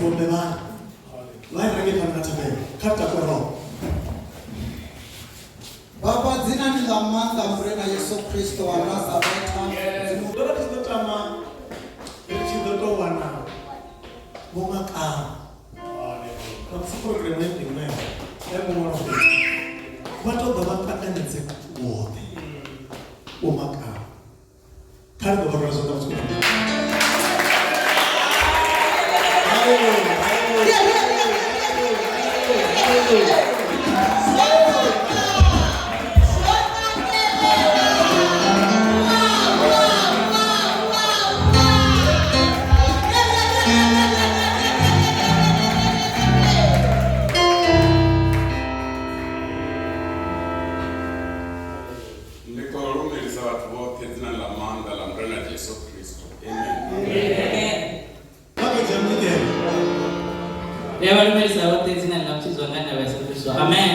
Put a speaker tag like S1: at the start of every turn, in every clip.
S1: ngombe bana. Lai rangi panatabe. Kata kwa roho.
S2: Baba dzina ni la manda mrena Yesu Kristo wa Nazareti.
S1: Ndoto tunatama ndoto wana. Mungu ka. Kwa program yetu mimi. Hebu mwana. Watu baba pakanze wote. Umaka. Karibu baba zote msiku.
S3: Amen.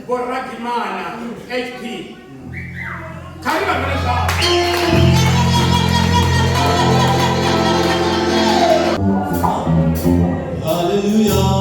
S4: Ragimana HP. Karibu mbele.
S1: Hallelujah.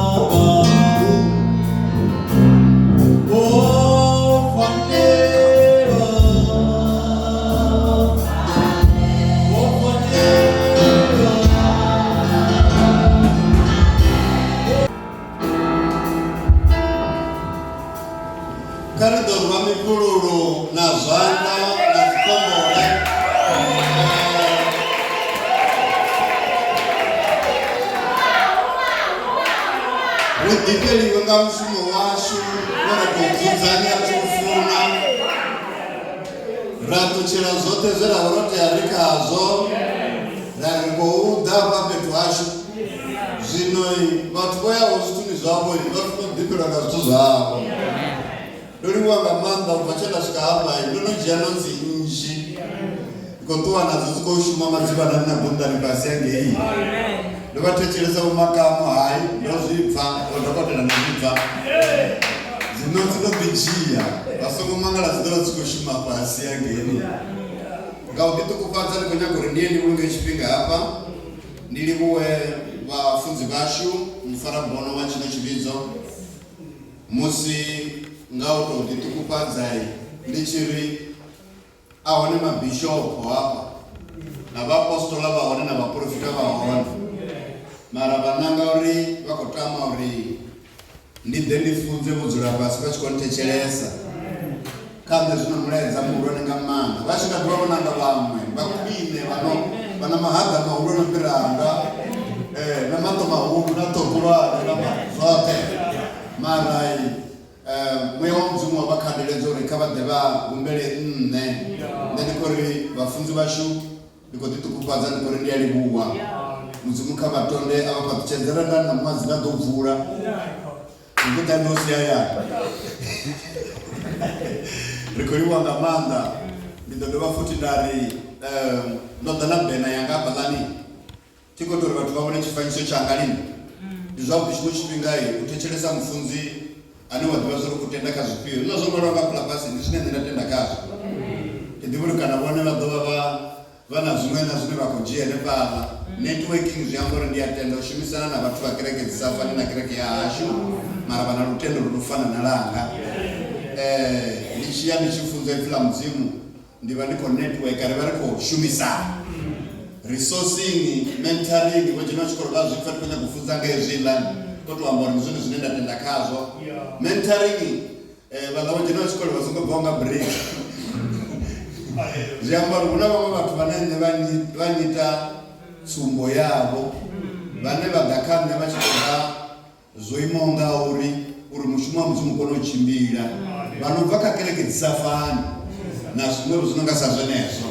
S1: Dikeli wenga mfumo washu wana kuzuzania tufuna rato chela zote zera worote arikazo na ngo daba betu washu zinoi watu boya uzituni zabo watu dikela gazo zabo lori wanga manda ubachela shikahaba ndono janozi inji kotoa nazo shuma maziba na bunda nibasenge hii Lubatecheleza umakamu hai ndozipfa odokotela ndozipfa zinozino bichia basongo mangala zidolo zikushima pasi yangeni ngauditu kufanza nikonya kuri ndiye ndibulunge chipinga hapa ndili kuwe bafunzi bashu mfara mbono wa chino chibizo musi ngauto uditu kufanza ndichiri aone mabishopu hapa na bapostola baone na baprofita baone mara bananga uri bakotama uri ndideni funze muzura basi bachikontecheresa kandi zvino murayedza muurone ngamana vashika ndovonanga vamwe vakubine vana mahaga mahulu nopiranga namato mahulu natopurane zvote marai mweya wamudzimu wavakhandeledza uri kavadhe vahumbele nne ndenikori vafunzi vashu ndikotitukupadza ndikori ndiyalivuwa mudzimu kavatonde avapatuchenzerana namazina dobvura ndikutandosiyaya rikoriwanga manda ndindodova futi ndari ndodana bhena yanga balani tikotori vatu vavone chifanyiso changalini ndizvakuti chino chipingai kutecheresa mufunzi ane wadhiva zviri kutenda kazvipiyo inozongoranga pulapasi ndichinenge ndatenda kazvo ndivuri kana vone vadova vana zvimwe nazvine vakojia nepava networking zviyambori ndiyatenda ushumisana navatu vakereke dzisafani nakereke yahashu mara vana rutendo runofanana langa ndichiya ndichifunza ifila mudzimu ndiva ndiko network ari variko shumisana resourcing mentoring kwechino chikoro vazvifa tikonya kufunza ngezvila totowambori muzvinhu zvine ndatenda kazvo mentoring vanga vachino chikoro vasingobvaunga break zviyambori kuna vamwe vatu vanenge vanyita tsumbo yavo vane vagakamne vachitoda zoimonga uri mushumo mushumo mudzimu kono chimbira vanobva kakereke dzisafani na zvimwe zvinonga sazvenezo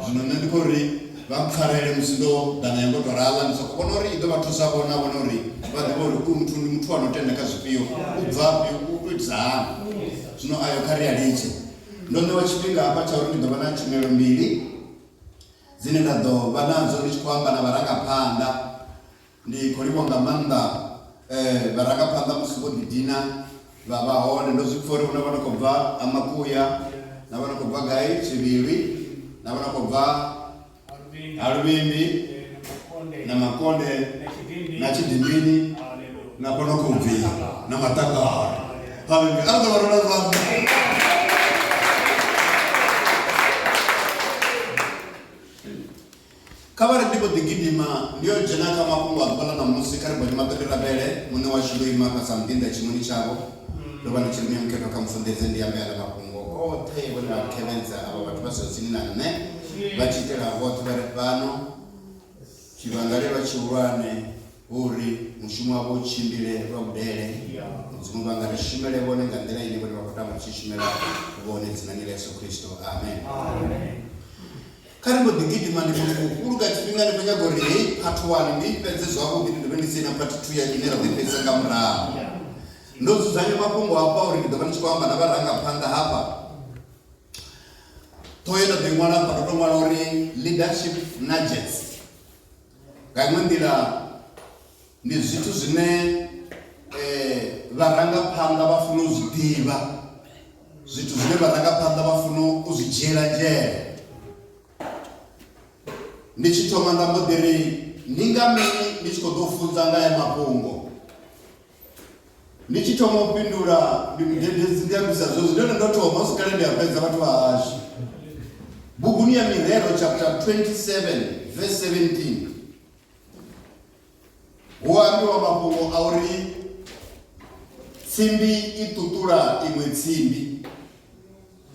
S1: zvinone ndikori vapfarere musindo dana yangotorala nisokona uri ido vatusa vona vona uri vadhiva uri muthu ndi muthu anotendeka zvipio ubvapi utodzana zvino ayo kari aliche ndonewa chipinga apa chauri ndidova na chimero mbiri dzine ndadova nadzo ndichikwamba na varangapanda ndikoribwa nga maanḓa varangapanda musimbodidhina vavahone ndozvipfori una vanokobva amakuya navanokobva gai chiviri navanokobva Aluvimbi na Makonde na Chidimbini na Konokubvi na Mataka. Haleluya. Arda varona vangu. Kabare ndipo digidima ndio jana kama kungu akupala na musika ribali matokera bele mune wa shului maka samdinda chimuni chabo ndoba ni chimuni mketo kamfundeze ndi ambe ala makungo ote wala kevenza abo watu baso sini na nne bachitera votu bare pano chivangareva chiurane uri mushumo wabo chimbire vabudele muzimu vangari shimele vone ngandira ine vone vakotama chishimela vone dzinanira Yesu Kristo amen karimbo digidima ndi munhu uluka chipingani panyagori hei part 1 ndipedze zvako kuti ndipendisina part 2 yainera ndipedze ngamuraho ndozudzanya mapungo apa uri ndidova ndichikwamba navarangapanda hapa toyenda bengwana patotomwana uri leadership nuggets ngaimwe ndira ndi zvithu zvine varangapanda vafuna uzvidiva zvithu zvine varangapanda vafuna uzvijera njere ndichitoma ndambodiri ningamini ndichikotofunza ngaye mapungo ndichitoma upindura ndiyambisa zvozvo ndiyona ndotoma usikale ndiyapedza vatu vahashi bhuguni ya Mirero chapter 27 verse 17 uambiwa mapungo auri tsimbi itutura imwe tsimbi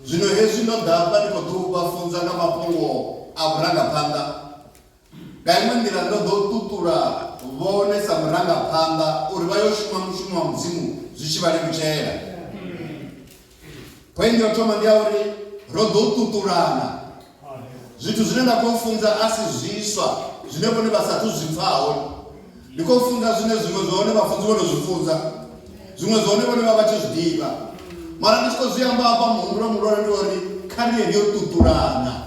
S1: zvino hezvi ndodhapa ndikotovafunza ngamapungo akurangapanda ngaimwe ndira ndodotutura vonesa murangapanda uri vayoshuma mushumo wa mudzimu zvichivale kuchera poindi yotoma ndiyauri rodotuturana zvithu zvinoenda kofunza asi zviswa zvinevone vasatu zvipfawo ndikofunza zvine zvimwe zvaone vafunzi vonozvifunza zvimwe zvaone vone vavachizvidiva mara ndichikozviyamba apa muhumuro murore ndori kariye yotuturana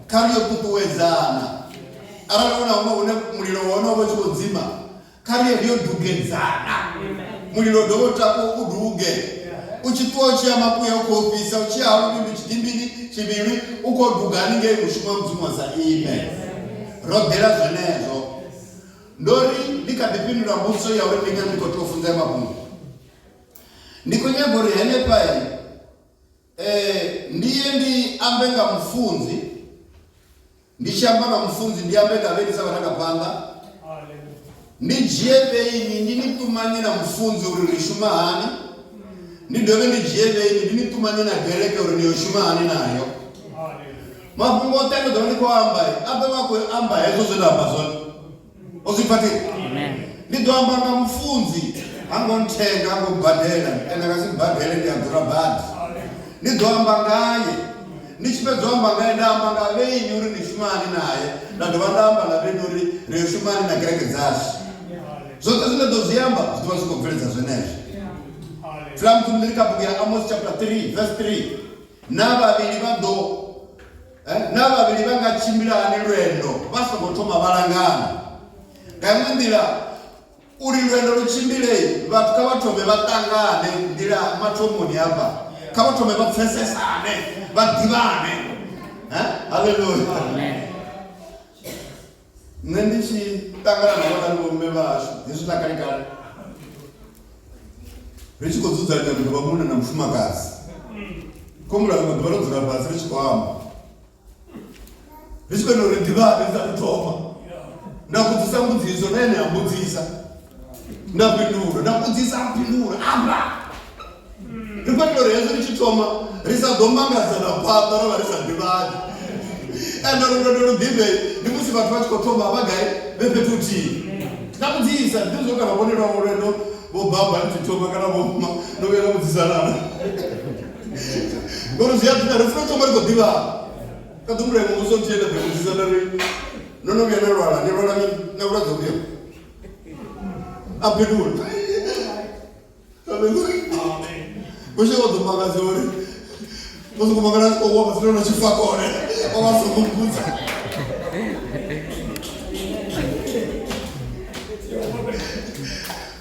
S1: kariyo kutuwezana aralona umwe muliro wona wochikodzima kariye yodhugedzana muliro ndowotako udhuge uchitwa uchiyamakuya ukopisa uchiyaurindi chidimbini chiviri ukodhugani ngei mushumo mudzimu wasa ime rodhera zvenezo ndori ndikandipindura mutso yauri ndinga ndikotofunza mapungu ndikonyagori hene pai ndiye ndiambe nga mufunzi ndichamba na mufunzi ndiambe ngavedisa vanakapanda ndijiyeveini ndinitumanyira mufunzi uri rishuma hani ndidove ndijiyeveini ndinitumanyira gereke uri niyoshuma hani nayo mapungo otendo dova ndikoamba abe wako amba hezo zvedamba zone ozipatira ndidoamba nga mufunzi angontenga angobhadhera endakasibhadhere ndiyadhura bhadhi ndidoamba ngaye ndichipedzoamba ngaye ndamba ngaveini uri nishumani naye ndadova ndamba naveini uri reshumani nakereke dzashe zvote zvinodoziyamba zvitova zvikobveredza zvenezvi filamutumdirikabhuku ya Amos chapter 3 verse 3 navaviri vangachimbirani rwendo vasingotoma valangana ngaimwe ndira uri rwendo ruchimbirei vatu kavatome vatangane ndira matomoni apa kavatome vapfesesane vadhivane haleluya mne ndichitangana navakanivome vashu izvi zvakarekare richikodzudzaita kuti vamuna namufumakazi komuranga varodzera pasi richikoamba richikonoridhivane risakutoma ndakudzisa mbudziso naine ambudzisa ndapindura ndakudzisa apindura amba rikotoro hezo richitoma risadomangadzana papa rava risadhivane andorudodorudhibhei ndimusi vatu vachikotoma vagai vepetutini ndakudzisa ndizvokana vonera urendo vobhabha ndichitoma kana Nobela mudzisana. Ngoro ziyapita refresh omari diva. Kadumre muso tiela de mudzisana ri. Nono bya nerwala, nerwala na ulazo byo. Abedul. Amen. Kushe odo magazori. Muso kumagana ko wa basiro na chifakore. Owaso kumbuza.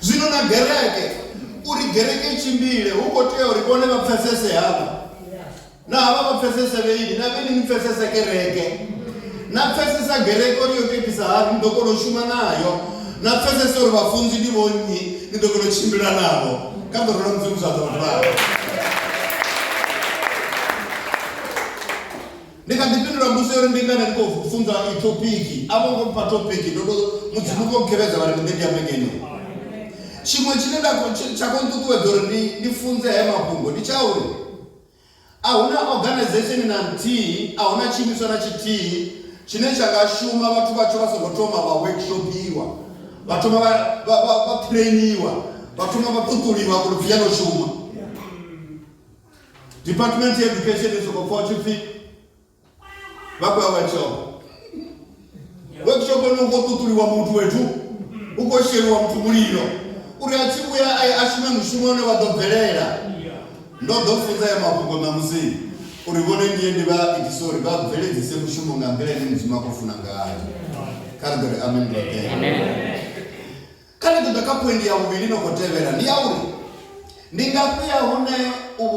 S1: Zino na gereke. Uri gereke chimbile uko teo ribone bapfesese hapa. Na hapa bapfesese beidi na bini mfesese gereke. Na pfesesa gereke ori yokepisa hapi ndokolo shuma nayo. Na pfesese ori bafunzi dibonyi ndokolo chimbila nabo. Kando rola mzungu za tawatwara. Nika dipindura mbuse yori ndingane niko kufunza itopiki. Abo mpa topiki ndokolo mzimuko mkebeza wale mdedi ya mengeni. Chimwe chinenda chakontutuwe dori nifunze hema pungo. Ni chauri. Auna organization na mtii, auna chimiso na chitii. Chinesha gashuma watu bacho basogotoma ba workshop iwa. Batoma ba trainiwa. Batoma ba tutuliwa kurufiano shuma. Department of Education is for 40 Bako ya workshop. Workshop ono kututuliwa mtu wetu. Uko sheruwa mtu mulilo. Uri achibu ya ashime mshumone wa doberera. Ndo dofuza ya mapungo na musi. Uri vone ndiye ba ikisori ba vele dise mshumo ngambele ni mzima kufuna ngaji. Karagore amen lote. Amen. Kale tutakapo ndi ya ubilino kotevera ni yauri. Ndingapia hone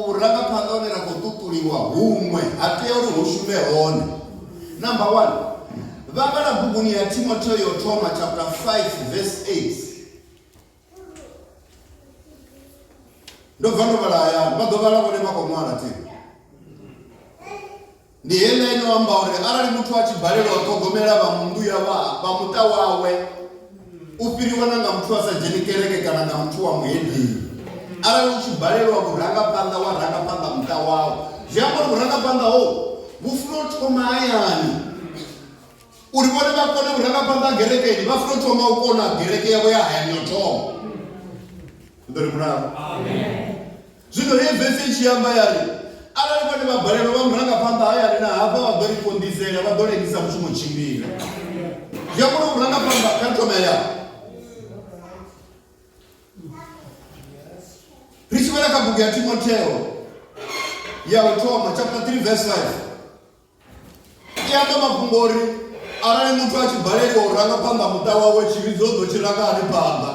S1: uranga pandone na kututuliwa humwe. Hati yauri ushume hone. Number 1. Vabala buguni ya Timotheo Toma chapter 5 verse 8. Ndo vano balaya, madobala kone mako mwana ti. Ni hele ino ambaore, arali mutu achibalelo wakogomera wa mundu ya wa muta wawe. Upiriwana nga mtu asa jenikereke kana nga mtu wa mwedi. Arali uchibalelo wa kuranga panda wa ranga panda muta wawe. Jambo kuranga panda ho, bufrot koma ayani. Uribone bakone kuranga panda gereke ni, bafrot koma ukona gereke ya wea hayani otomo. Ndori mrama. Amen. Zino hii vese chiamba yali. Ala ni bane babalelo bamranga panda ayali na hapa wadori kondizela wadori ngisa mshumo chimbira. Yamuno mranga panda kanto meya. Richimela kabugi ya Timotheo ya Toma chapter 3 verse 5. Yamba mapungori ala ni mtu achibalelo uranga panda mutawa we chivizodo chiranga ali panda.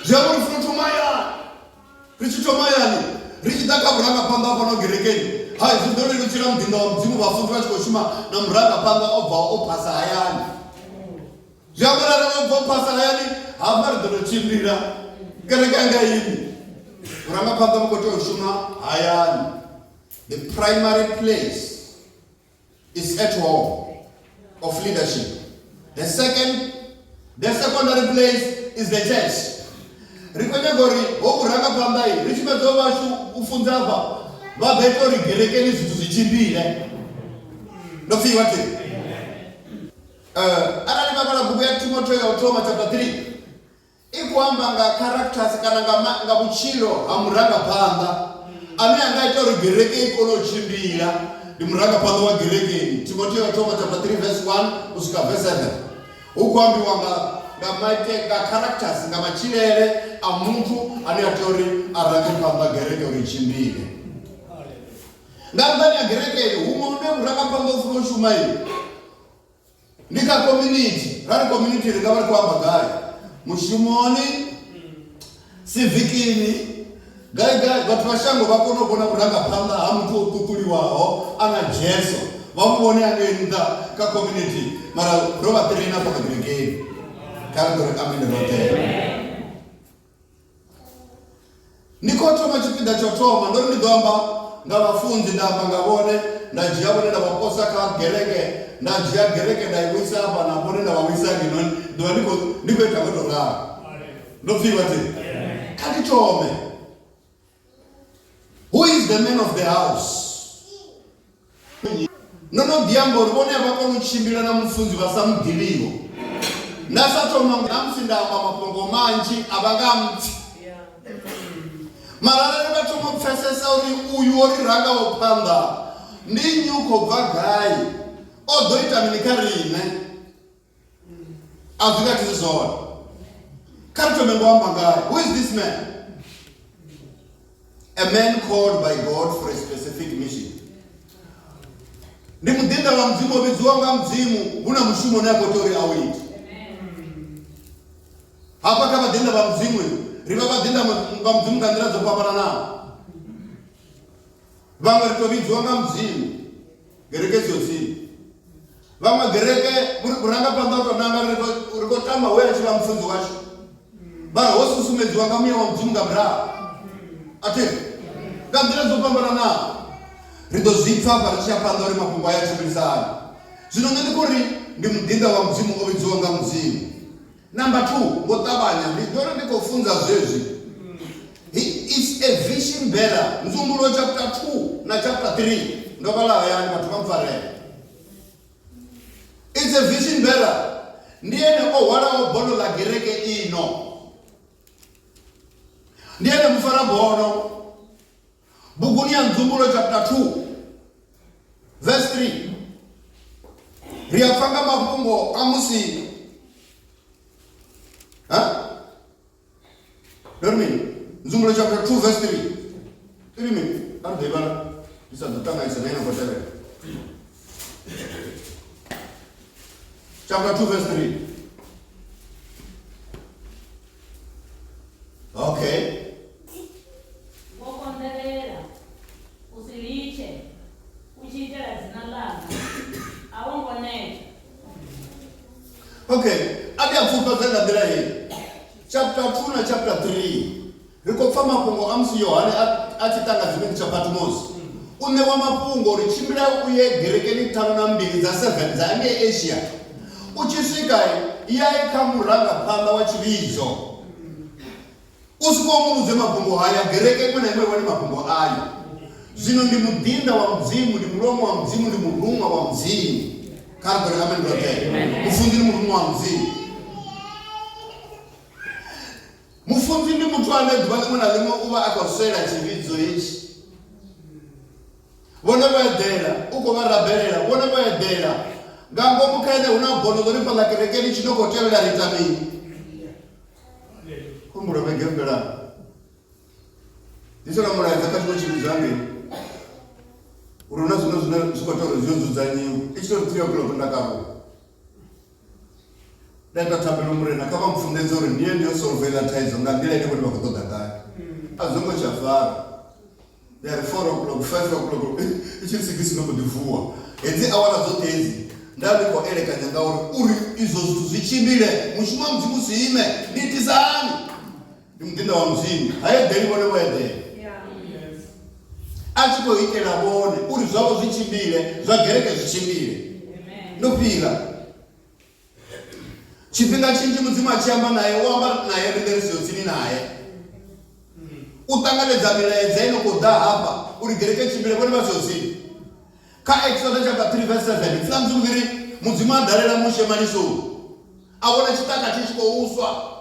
S1: Jamuri frutumaya. Richitomaya ni. Richitaka mranga panda pano gerekeni. Hai zindole luchira mdinda wa mzimu wafundu wachi koshima na mranga panda oba opasa hayani. Jamura na opasa hayani. Hamari dono chimlira. Gerekanga hini. Mranga panda mkote ushuma hayani. The primary place is at home of leadership. The secondary place is the church. Rikonya gori okuranga pandai richimezo vashu ufunza hapa vabeto rigerekeni zitu zichimbile ndofiwa te arali babala buku ya Timotheo Toma chapter 3 ikwamba nga characters kana nga buchilo amuranga panda ane angaita rigereke ikono chimbila dimuranga panda wa gerekeni. Timotheo Toma chapter 3 verse 1 usika verse 7 ukwambi wanga nga characters nga machilele amuntu ani atori arake pamba gereke orichimbile. Ndani ya gereke umonde muraka pamba ufuno shumai. Nika community, rari community ngabari kwa bagaya. Mushimoni civikini gai watu bashango bakono bona muraka pamba amuntu tukuli wao ana Jesu. Bamubone agenda ka community mara roba terena kwa gereke. Karagore amen lote. Nikotoma chipinda chotoma ndori nigamba ngabafunzi ndamba ngabone ndajiyabone ndabaposa ka gereke ndajia gereke ndaiwisa hapa na bone ndabawisa ngino ndo niko itakotola. Ndo fiwa te. Kakitome. Who is the man of the house? Nono diambo rubone abako nuchimbira na mfunzi basamudiliyo. Nasa toma amsinda mapongo manji abagamti. Marara vatomo pfesesa uri uyu ori ranga opanda ndi nyuko bvagai odoita minikarine azvikati zizona karitomengoamba ngai. Who is this man? A man called by God for a specific mission. Ndi mudinda wa mzimu obidziwa nga mzimu una mushumo nakotori awiti. Hapa kama dinda wa mzimu riva vadinda wa mzimu kandira zopambana nao. Vamwe ritobidziwa nga mzimu gereke siosini. Vamwe gereke kuranga pandato nanga rikotama wechi wa mfunzi wacho. Bara wosusumedziwa nga mya wa mzimu gabra. Ati kandira zopambana nao. Ridozipfa parichapanda uri mapungwa yachibirisana. Zvinongeni kuri ndi mudinda wa mzimu obidziwa nga mzimu. Number 2, ngotabanya ndidoro ndikofunza zvezvi. He is a vision bearer. Nzumbulo chapter 2 na chapter 3 ndokala yani matumamfarela. It's a vision bearer. Ndiye ohwala obono la gereke ino. Ndiye mufara bono. Buguni ya Nzumbulo chapter 2 verse 3. Riyafanga mafungo amusi. Dormi. Nzumbulo chapter 2 verse 3. 3 minutes. Andebala. Bisa dutanga isemena kwa tele. Chapter 2 verse 3. Okay. Okay, adia fupa zenda hii. Chapter 2 na chapter 3. Rikopfa mapungo amsi Yohane achitanga zimene cha Patmos. Une wa mapungo richimbira uye gerekeni 5 za 7 za Asia. Uchisika iye kamuranga panda wa chivizo. Usikomuze mapungo haya gereke kuna imwe wali mapungo ayo. Zino ndi mudinda wa mzimu, ndi mulomo wa mzimu, ndi mulunga wa mzimu. Karibuni amen brother. Mufundini mulungu wa mzimu. Mufundini mtu anedwa kuna limo uba akosera chivizo ichi. Wona baedera, uko barabera, wona baedera. Gango mukaende una bono dori pala kerekeni chinoko tele la vitamini. Kumbura begembera. Diso na mura zakati kwa chibizange. Urona zino zikotoro zionzu zanyiu. Ichito 3 o'clock ndakabo. Data tabelo murena kama mfundezi uri ndiye ndio solvela taizo ngandile ndi kuti bakutoda dai. Azongo chafara. There 4 o'clock, 5 o'clock. Ichito sigisi no kudivua. Ezi awala zote ezi. Ndali kwa ele kanyanga uri izo zichimbile. Mushuma mzimu siime. Nitizani. Ndi mdinda wa mzimu. Haye deli wale wede. Achiko ite na bone, uri zwawo zichimbile, zwa gereke zichimbile. Ndopira. Chipinga chinji muzima chiamba naye, wamba naye rinderisi yotsini naye. Utanganedza mileze ino kuda hapa, uri gereke chimbile bone basi yotsini. Ka Exodus chapter 3 verse 7, flamzu mviri muzima darela mushe maniso. Awona chitaka chichiko uswa.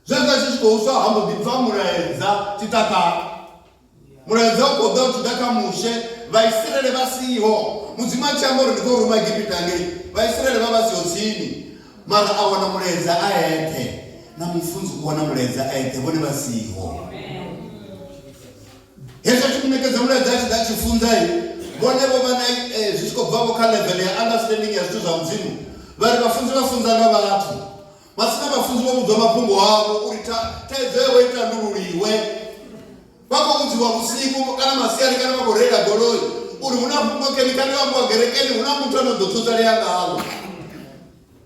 S1: Zwenza chichiko uswa, hambo bidva mureza chitaka. Mureza ukoda chitaka mushe, vaisirele basiho. Muzima chamboro ndiko ruma Egiptangeli. Vaisirele babasi yotsini. Mara awona mureza aete. Na mufunzu kuona mureza aete bone basiho. Yesu chimunekeza mureza achida chifunzai. Bone bobana zvichiko bvavo ka level ya understanding ya zvitu zva mzimu. Vari vafunzi vafunzana vatu. Masina vafunzi vomudzwa mapungo avo uri taedzewe itandururiwe. Wako udziwa usiku kana masiyari kana makorera goloi. Uri una pungo kenikani wangu gerekeni una mtu anodotsoza yanga avo.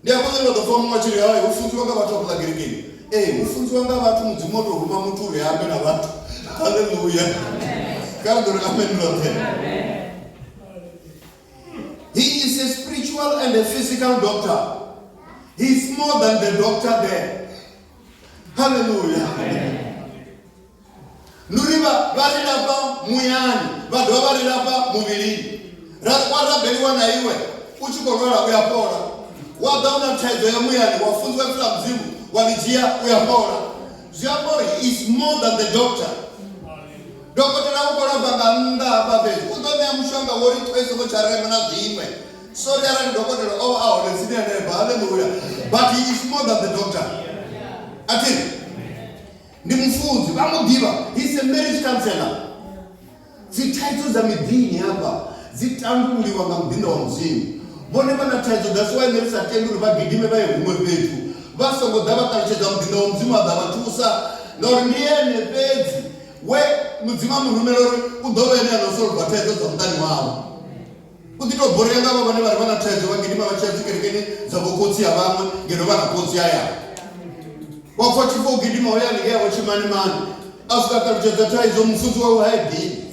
S1: Ndiye kwanza ndodofa mwachiri hayo ufunzi wanga vatu wa gerekeni. Ufunzi wanga vatu mudzimoto ruma mtu uri hambe na vatu. Hallelujah. Karibuni amen brother. He is a spiritual and a physical doctor. He is more than the doctor there. Hallelujah. Nuriba barilapa muyani, badwa barilapa mubili. Rakwara beliwa na iwe, uchikorora uyapora. Wadauna taizo ya muyani, wafunzi wa fila mzimu, walijia uyapora. He is more than the doctor. dokotela ukola banga babe udome amshonga wori twese ko charema na zimwe so there are dokotela our resident hallelujah but he is more than the doctor ati ni mfunzi bamudiba he's a marriage counselor zithaitho za midini hapa zitanguliwa ngamdindo wa mzimu bone bana thaitho that's why there is a tenduru bagidime baye umwe bethu basongo daba kalcheza mdindo wa mzimu adabatusa norniene bezi we mudzima munumero udovene anosolva thaitho za mutani wavo kutito borenga vavone vari vana thaitho vagidima vachiyatsikerekeni dzavokotsi ya vamwe ngeno vana kotsi aya wafa chifo ugidima uyanike yavo chimanimani asikakalcheza thaitho mufudzi wavo haidini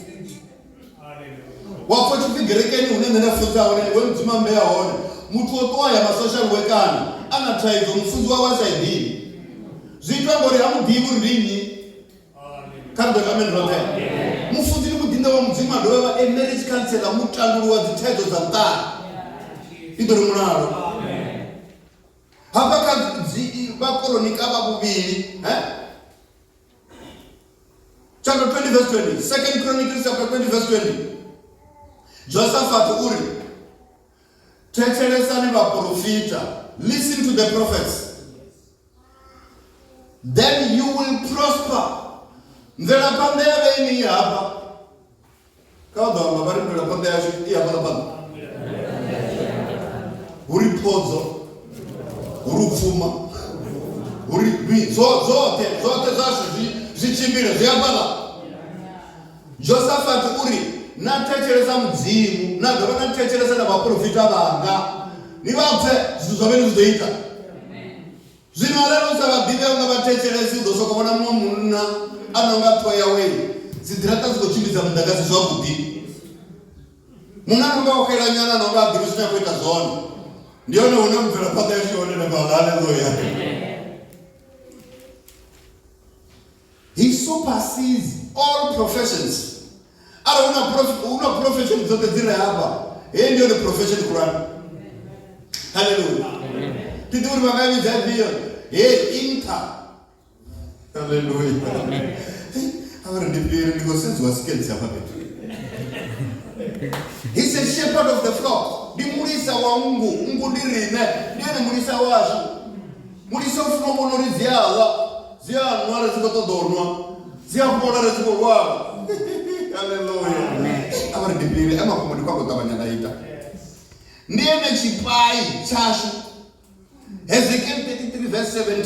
S1: wafa chifigerekeni unenena futsi aone we mudzima mbeya aone mutu wotoya masocial workani ana thaitho mufudzi wavo asaidini zviitwa ngori hamudivi rini mufudzi ni mudinda wa mudzima ndova a marriage counselor mutanduru wa dzithaitho dza mutani idori munalo hapa vakoronika vavuviri chapter 20 verse 20 second Chronicles chapter 20 verse 20 Josaphat uri teteresani vaprofita listen to the prophets then you will prosper ndela pandela veni hapa kada mabari ndela pandela ya baba uri podzo uri pfuma uri zote zasho zichimbira ziyabala Josaphat uri natechereza mudzimu nagava natechereza na vaprofita vanga ni vapfe zvinhu zvavene zvizoita zvino alero usavabhive unga vatecheresi udosokavona mumwe munna anonga toya wei zidzirata zikochimbidza mundakazi zvabudi muna anonga wakaira nyana anonga abhivi zvinya kuita zvone ndione une mubvera pakaishionera pahaleluya. He supersedes all professions. Ara una profession zote zile hapa. Yeye ndio ni profession Quran. Hallelujah. Tiduri magavi zaidi. Inka. Hallelujah. Ara ndipiri niko sense wa skills hapa betu. He's a shepherd of the flock. Di mulisa wa Mungu ndirine. Ndiye ni mulisa washu. Mulisa ufuna monori ziawa. Zianwara zikotodorwa. Ziapora rezikolwa. Hallelujah. Amen. Abari ndipiri ama kumudi kwako tabanyanaita. Ndiye nechipai chashu. Ezekiel 33 verse 7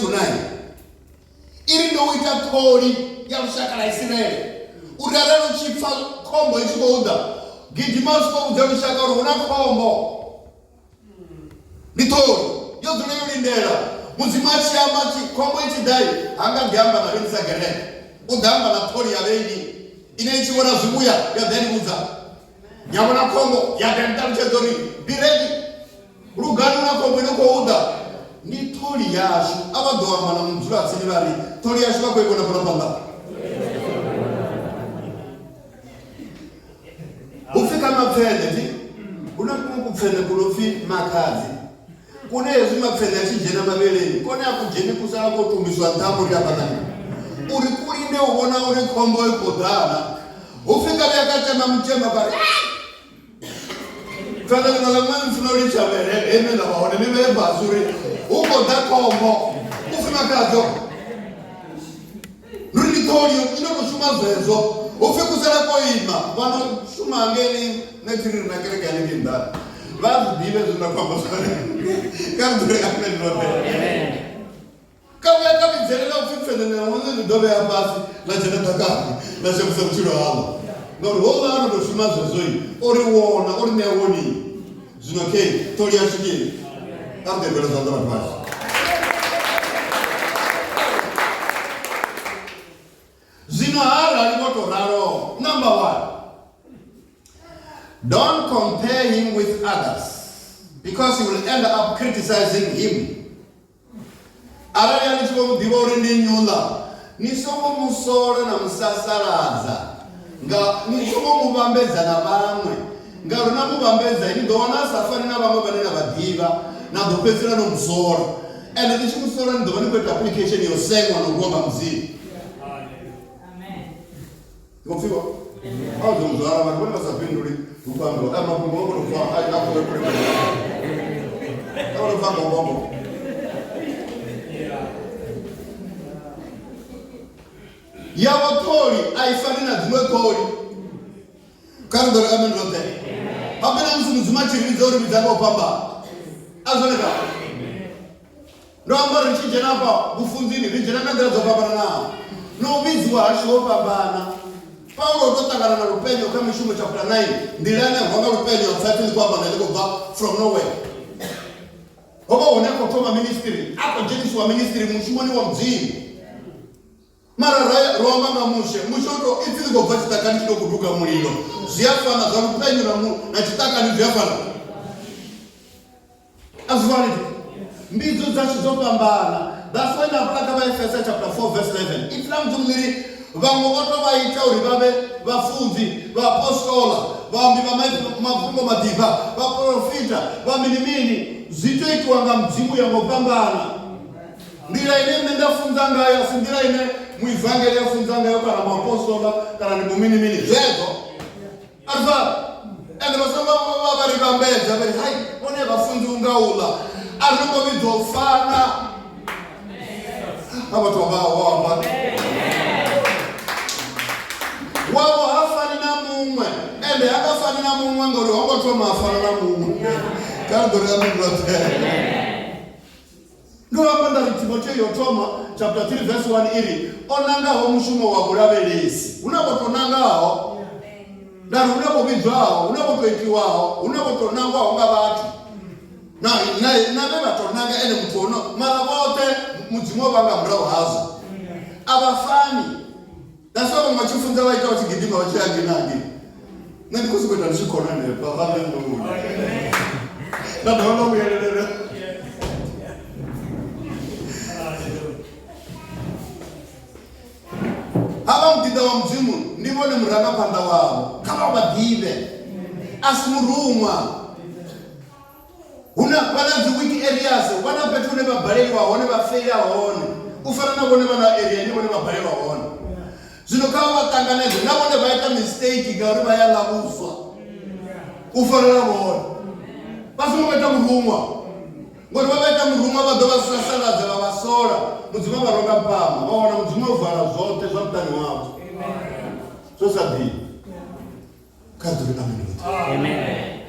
S1: to 9. Iri ndoita tori ya rushaka la Israeli. Urarano chifa kombo ichikouda. Gidimasko uja rushaka runa kombo. Nitori. Yodune yulindera. Muzimachi amachi kombo ichidai. Hanga gyamba na wenisa gere. Udamba na tori ya weini. Inaichi wana zubuya ya dheni uza. Nyamona kombo ya dendam chedori. Be ready. Ruganu na kombo inoko uda. Ni tori yashu. Aba doa mana mzula sinibari. Tori yashu wako iko na pala. Ufika mapfene ti. Unakumu kupfene kulofi makazi. Kune yezu mapfene achijena mabeleni. Kone akujeni kusala kotumbiswa ntambo ya patani. Uri kurinde uona uri kombo ikodana. Ufika vyakachema mchema pari. Fada kuna lamani mfunori chabere. Eme na waone nime basuri. Uko da kombo. Ufima kazo. Nuritorio. Ino kushuma zezo. Ufikusela koima. Wano shuma angeni. Netiri na kere kani kinda. Vazi dive zuna kwamba sari. Kardure amen lote. Kama kama ufifene na mwanzo dobe ya basi. La jena takati. La shemsa mchiro halo. Nori hola ano do shuma zezoi. Ori wona. Ori newoni. Zunoke. Tori ashiki. Amde bela zandara pasi. Number 1, don't compare him with others, because you will end up criticizing him. Arayani chivo divore ndi nyula. Nisomo musore na musasaraza. Nga nisomo mubambeza na bamwe. Nga runa mubambeza ini dona safari na bamwe banena badiva na dopezera no musoro. And nichi musoro ndo bani kweta application yo sengwa no gomba mzii. Ngofika awuzomzwara abantu bona basaphenduli uphambo amaphambo okufa ayakho eprema awufanga ngombo yawatholi ayifani na dzimwe tholi kana ndo rakamendo te hapana mzima chiridzo uri bidzako pamba azoneka ndo ambari chijena pa bufunzini rijena kandira dzopambana nawo no bizwa hasho pambana Paulo totangana na lupenyo kama Mishumo chapter 9 ndilana ngoma lupenyo tsati kwamba naliko ba from nowhere oba oneko toma ministry hapo Genesis wa ministry Mishumo wa mzimu mara Roma na mushoto itiko vachita kandi kuduka mulilo ziyafana za lupenyo na chitaka ni ziyafana azwani mbizo zachi zopambana. That's why na plaka ba Ephesians chapter 4 verse 11 itlam jumliri vangovoto vaita uri vave vafunzi vaapostola vambi vamafumbo madiva vaprofita vaminimini zitoitwa nga mdzimu yangopambana ndira ine mne ndafunza ngayo sindira ine muivhangeli yafunza ngayo kana muapostola kana ni muminimini zvezo arva ende vasoma vavari vambedza vari hai one vafunzi ungaula aringovidzofana avatwavawamba wabo hafani na mumwe ende akafani na mumwe ngori wangotoma afana na mumwe kandori amindlote ndo amanda Timotheo yotoma chapter 3 verse 1 iri onangaho mushumo wa bulavelesi unabotonangaho ndari unabobidzwaho unabotoitiwaho unabotonangwaho nga vatu nave vatonanga ene mutono mara vote mudzimo vanga muraho hazo avafani. That's why when you find out what you give me, what you are getting, then because we don't see corner there, but I don't know. That don't know we are there. How did the Mzimu? Nibo ni mranga panda wao. Kama badive, asimuruma. Una wana the weak areas, wana petu ne babalelwa, wana bafeya waone. Ufana na wana wana area ni wana babalelwa waone. Zino kama watanganezo, na wane vaita mistake gauri vaya lamuswa. Ufarana mwone. Basi mweta mrumwa. Mwere vaita mrumwa vadoba sasala zela vasora. Mzima varonga mpama. Wawana mzima uvara zote za mtani wao. So sabi. Kadri aminu. Amen.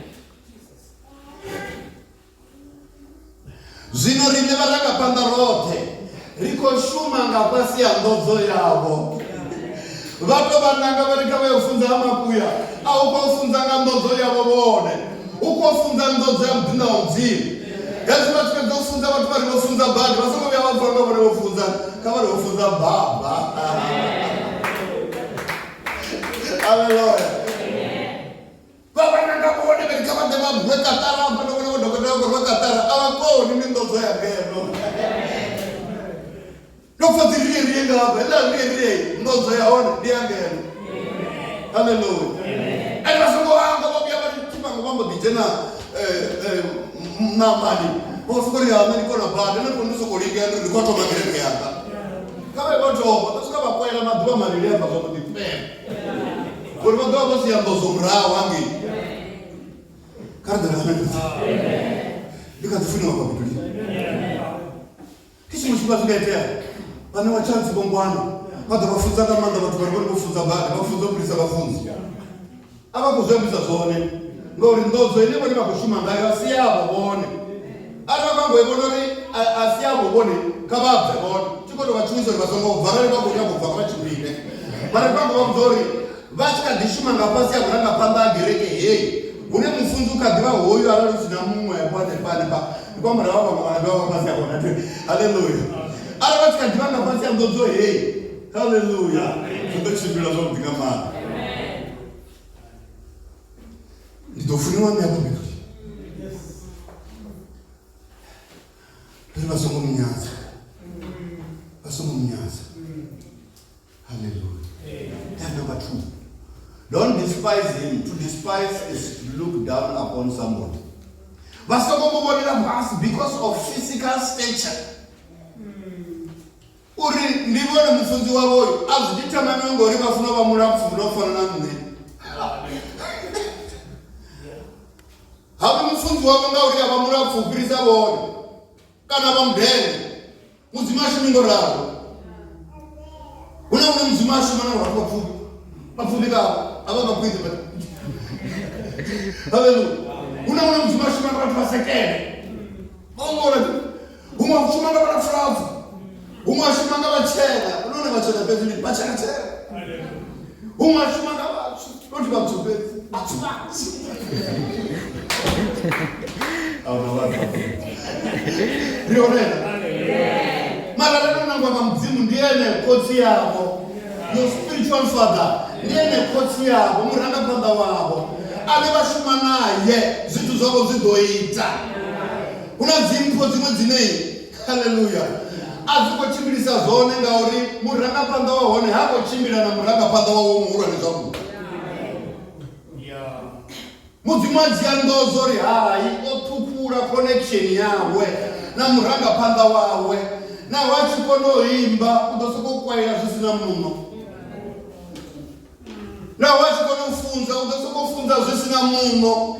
S1: Zino rinde varanga panda rote. Riko shuma ngapasi ya ndozo yavo. Vato vananga varika vayofunza amakuya au kwafunza nga ndodzo yavo vone ukwafunza ndodzo ya mdina wa mdzimu yazi vatikadza kufunza vatu vari vofunza bhadhi vasongo vyavafanga vone vofunza kavari vofunza baba. Haleluya. Vavananga vone varika vade vabwekatara vanovone vodhokotera vorwekatara avakoni ni ndodzo yageno nokufati riye ngaba la riye ndodzo yaone ndiyangena. Haleluya. Ende vasongo vanga vobya vari tipango vambo dijena namani vosokori yana nikona bhadhi nekunisokoliga ndikotoma kereke yanga kave votoba tasika vakwela madhuva maviri abva zvakoti pe kuri vadhuva vosiya ndodzo murawo wangi karadharaamekuti ndikadzifuniwa kwakutuli kichimwe chiva zvingaiteya vane vachanzi vongwana vadha vafunza kamanda vatu vari vori kufunza bhadhi vafunza kurisa vafunzi avakuzvambisa zvone ngori ndodzo ine vone vakushuma ngayo asiyavo vone ari vakangoivona ri asiyavo vone kavabve vone chikoto vachiwisa ri vasongobva vari vakuya kubva kavachimbine vari vangova ri vatikadhishuma ngapasi yavo ranga pamba agereke hei une mufunzi ukadhiva hoyo ari rusina mumwe panepanepa ikwambara vavangavapasi yavo nati. Haleluya. Ari vatikadhiva ngapasi yandodzo hei. Haleluya. Zvotochimbira zvakudhinga mari ndofuniwa myakobekuri ri vasongo munyaza vasongo munyaza. Hallelujah. That's number 2. Don't despise him. To despise is to look down upon somebody. Vasongo mubonera pasi because of physical stature. uri ndivone mufunzi wavoyo azvichitamana ngori vafuna vamurapfu munofanana nne havi mufunzi wavo ngauri avamurapfu upirisa vone kana vamudhene mudzimashimingo ravo una mudzimashimana rwatu vapfupi vapfupi kavo avavakwidzi haleluya una mudzimashimana rwatu vasekele vaongora umwe akushimanga vanafuravu umwe ashimanga vachena unoona vachena pezvini vachena chena umwe ashimanga vatsvu noti vabzupedzi atsuvati rionena mararanangwanga mudzimu ndiyene kotsi yavo your spiritual father ndiyene kotsi yavo murangapanda wavo ave vashuma naye zvintu zvavo zvigoita kuna dzimpo dzimwe dzinei haleluya azikochimbirisa zvone ngauri murangapanda wahone hakochimbira namurangapanda wavo muurwane zvakuda mudzimadzi andozori hai opupura connection yawe namurangapanda wawe nawe achikonoimba udosokokwaira zvisina muno nawe achikonofunza udosokofunza zvisina muno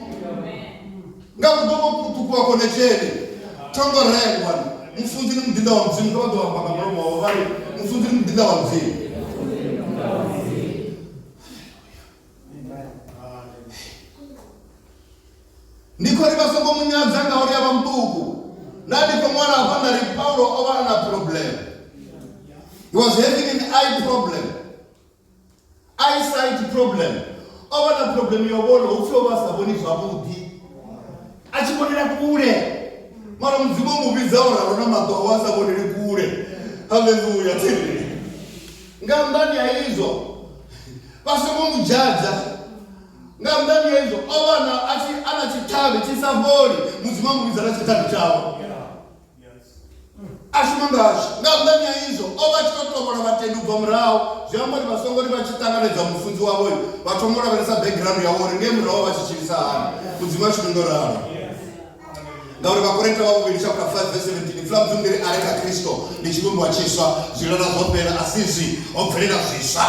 S1: ngakutokoputukwa connection tongorengwa mufunzi ni mdinda wa mzimu kama tuwapanga mromo wa wali mufunzi ni mdinda wa mzimu ndiko ribasongo munyadzanga uri aba mbuku ndiko mwana apanda ri Paulo over na problem. He was having an eye problem, eyesight problem. Over the problem yobolo ufyo basaboni zvabudi achibonera kure mara mzimu mubiza ora na mato wasabonera kure. Haleluya tiri ngandani ya hizo basongo mujaja ngandani ya hizo obana achi ana chitabe chisavori muzima mubiza na chitabe chao ashimangashi ngandani ya hizo oba chikotobora batendu bomrao zvambo ni basongori bachitanganedza mufunzi wavo vatomora veresa background yawo ngemurawo vachichirisa hana muzima shindorara ngauri vakorenta vavuviri chapter 5 verse 17 flamzungiri areka Kristo ndichivumbi chiswa zvirara zvopera asizvi obverera zvisva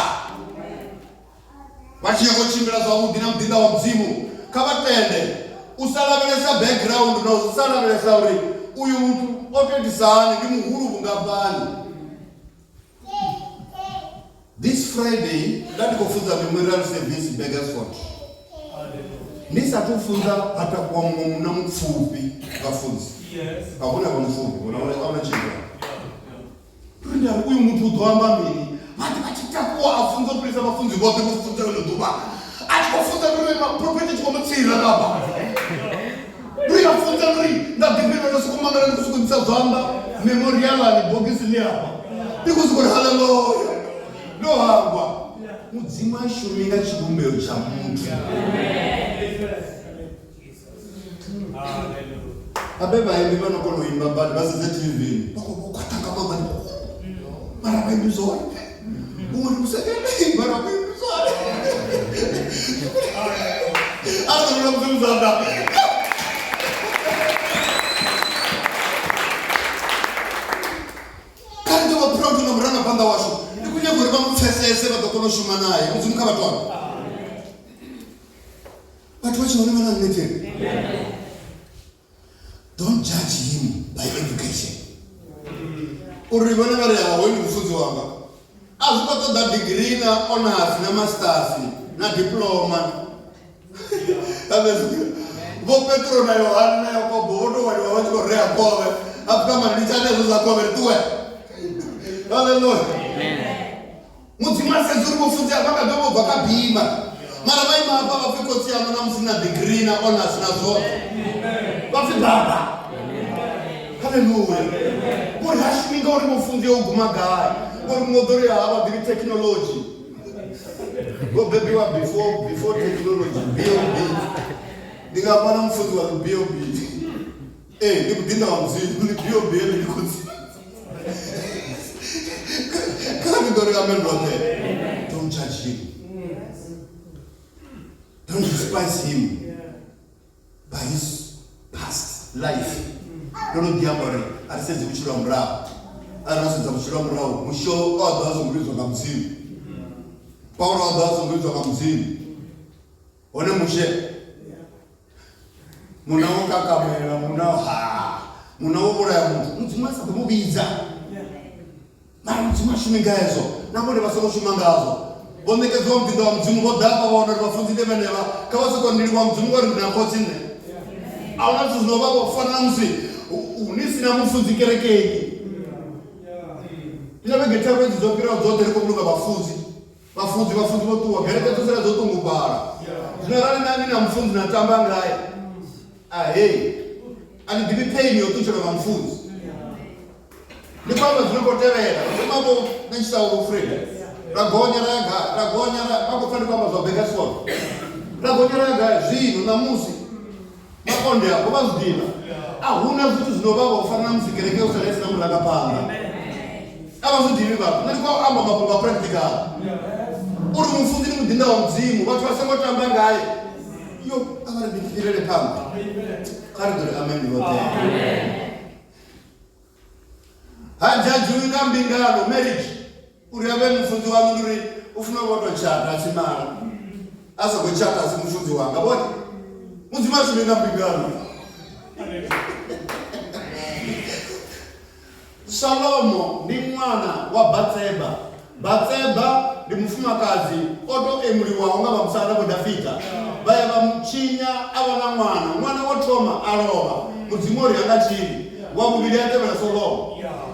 S1: vachinyangochimbira zvavudi namudinda wa mzimu kavatende usalaveresa background na usalaveresa uri uyu mtu otendisana ndi muhuru bungapani. This Friday ndikofunza memorial service Begersford. Ndisatofunza hata kwa mumuna mfupi kafunzi. Yes. Hakuna kwa mfupi, unaona chini. Ndio uyu mtu utoamba mimi. Machitakuwa afunza kulisa mafunzi wote kufunza ule duba. Atikofunza ndio prophet kwa mtsira baba. Ndio afunza ndio na dipenda na sukumanga na sukumisa zamba memorial ali bogisi ni hapa. Ndikuzikora haleluya. No hangwa. Mudzima shuminga chibumbero cha muntu. Abeba yembi vanokono imba bad vasize TV. Kwatanga mama ni. Mara baimbi zoi. Umuri musekele mara baimbi zoi. Asa mzuzanda. Kanto wa proud na mrana panda washo. Ndikunya gore bamufesese batokono shuma naye. Muzumuka batwana. Watu wacho wana nete. Don't judge him by education. Uribona ngare yawo ni mufunzi wanga. Azipata da degree na honors na masters na diploma. Amen. Bo Petro na Yohana na Yakobo wote waliwaje kwa rea kwa kama nilichana hizo za kwa tuwe. Hallelujah. Amen. Mutimase zuri mufunzi abanga dobo bakabima. Mara baima hapa bafiko tia na msina degree na honors na zote. Bafi baba. Hallelujah. Bori hashiminga uri mufunzi ogumagai. Bori modori aba big technology. Go baby wa before technology BOB. Ninga pana mfunzi wa BOB. Nikudinda wa mzimu ni BOB ni kuzi. Kama ndori amendote. Don't judge him. Don't despise him by his past life. Don't diamore. Arisezi kuchira mrao. arasidza kushira murawo musho wadazungulizwa nga mzimu Paulo wadazungulizwa nga mzimu one mushe munawo kakamera munawo muraya muntu mudzimasa kumubiza mara mudzima shumingaezo nabone basoko shumangazo bonekedzwa mbindo wa mdzimu vodhapa vaona kuti vafunzi deveneva kavasokondilwa mdzimu vari ndinakotsine auna zvinova kufanana musi unisina mufunzi kerekei inavegetakwedzi dzopira dzote rikobuluka vafunzi votuwa gereke dzosera dzotungubara zvinorani nani namufunzi natamba ngaye ahei andidivi paini yotuchera vamufunzi ndikwamba zvinokotevera zvemavo nechisauro freda ragonya makofanira kwamba zvabhekasona ragonya raga zvinhu namusi makonde ako vazvidina ahuna zviti zvinovava kufanana musikereke usanesina munhu akapanga avazvidivi vapo nandikwaamba makomba practical uri mufunzi nimudhinda wa mudzimu vatu vasangotamba ngaye iyo avaribikirere pamba karidori amen vote hajajuinga mbingano marriage uri ave mufunzi wanu uri ufuna kutochata asimara asagochata asi mufunzi wanga boti mudzima zviinga mbingano Salomo ndi mwana wa Batseba ndi mufumakazi otoemuriwa nga bamusana ku Davida baya bamuchinya abana mwana wotoma aloba mudzimori angachiri wamuviri atevera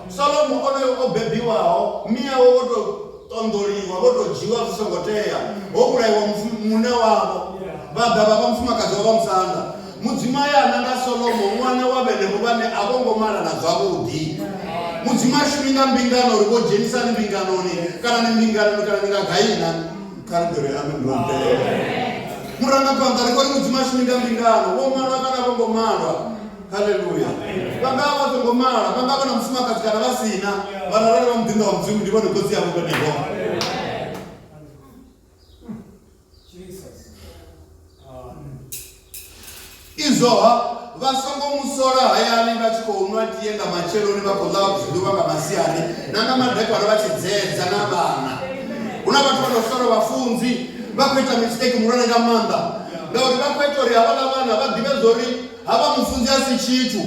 S1: Salomo ono obebiwawo miyawo wototondoliwa wotojiwa zvisogoteya wokulaiwa mune wavo vadhava vamufumakazi wavamusanda mudzimai ananga Salomo mwana wavenemo vane avongomara nazvavudi mudzimai shuminga mbingano uri kojenisani mbinganoni kana nembinganoni kana ningagaina karidore amendonde murangapanga rikori mudzimai shuminga mbingano womarwa kana vongomarwa haleluya vangava vatongomara vangava na mufumakazi kana vasina vanarari vamudhinda wa mudzimu ndivone kosi yavo kwenego izoha vasongomusora hayani vachikounwa tiyenga macheloni vakolava kuzvidu vanga masiyani nanga madhekwana vachidzedza navana una vatu vanosora vafunzi vakuita mistake muronenga manda ngauri vakuitori havana vana vadhivezori hava mufunzi asi chitu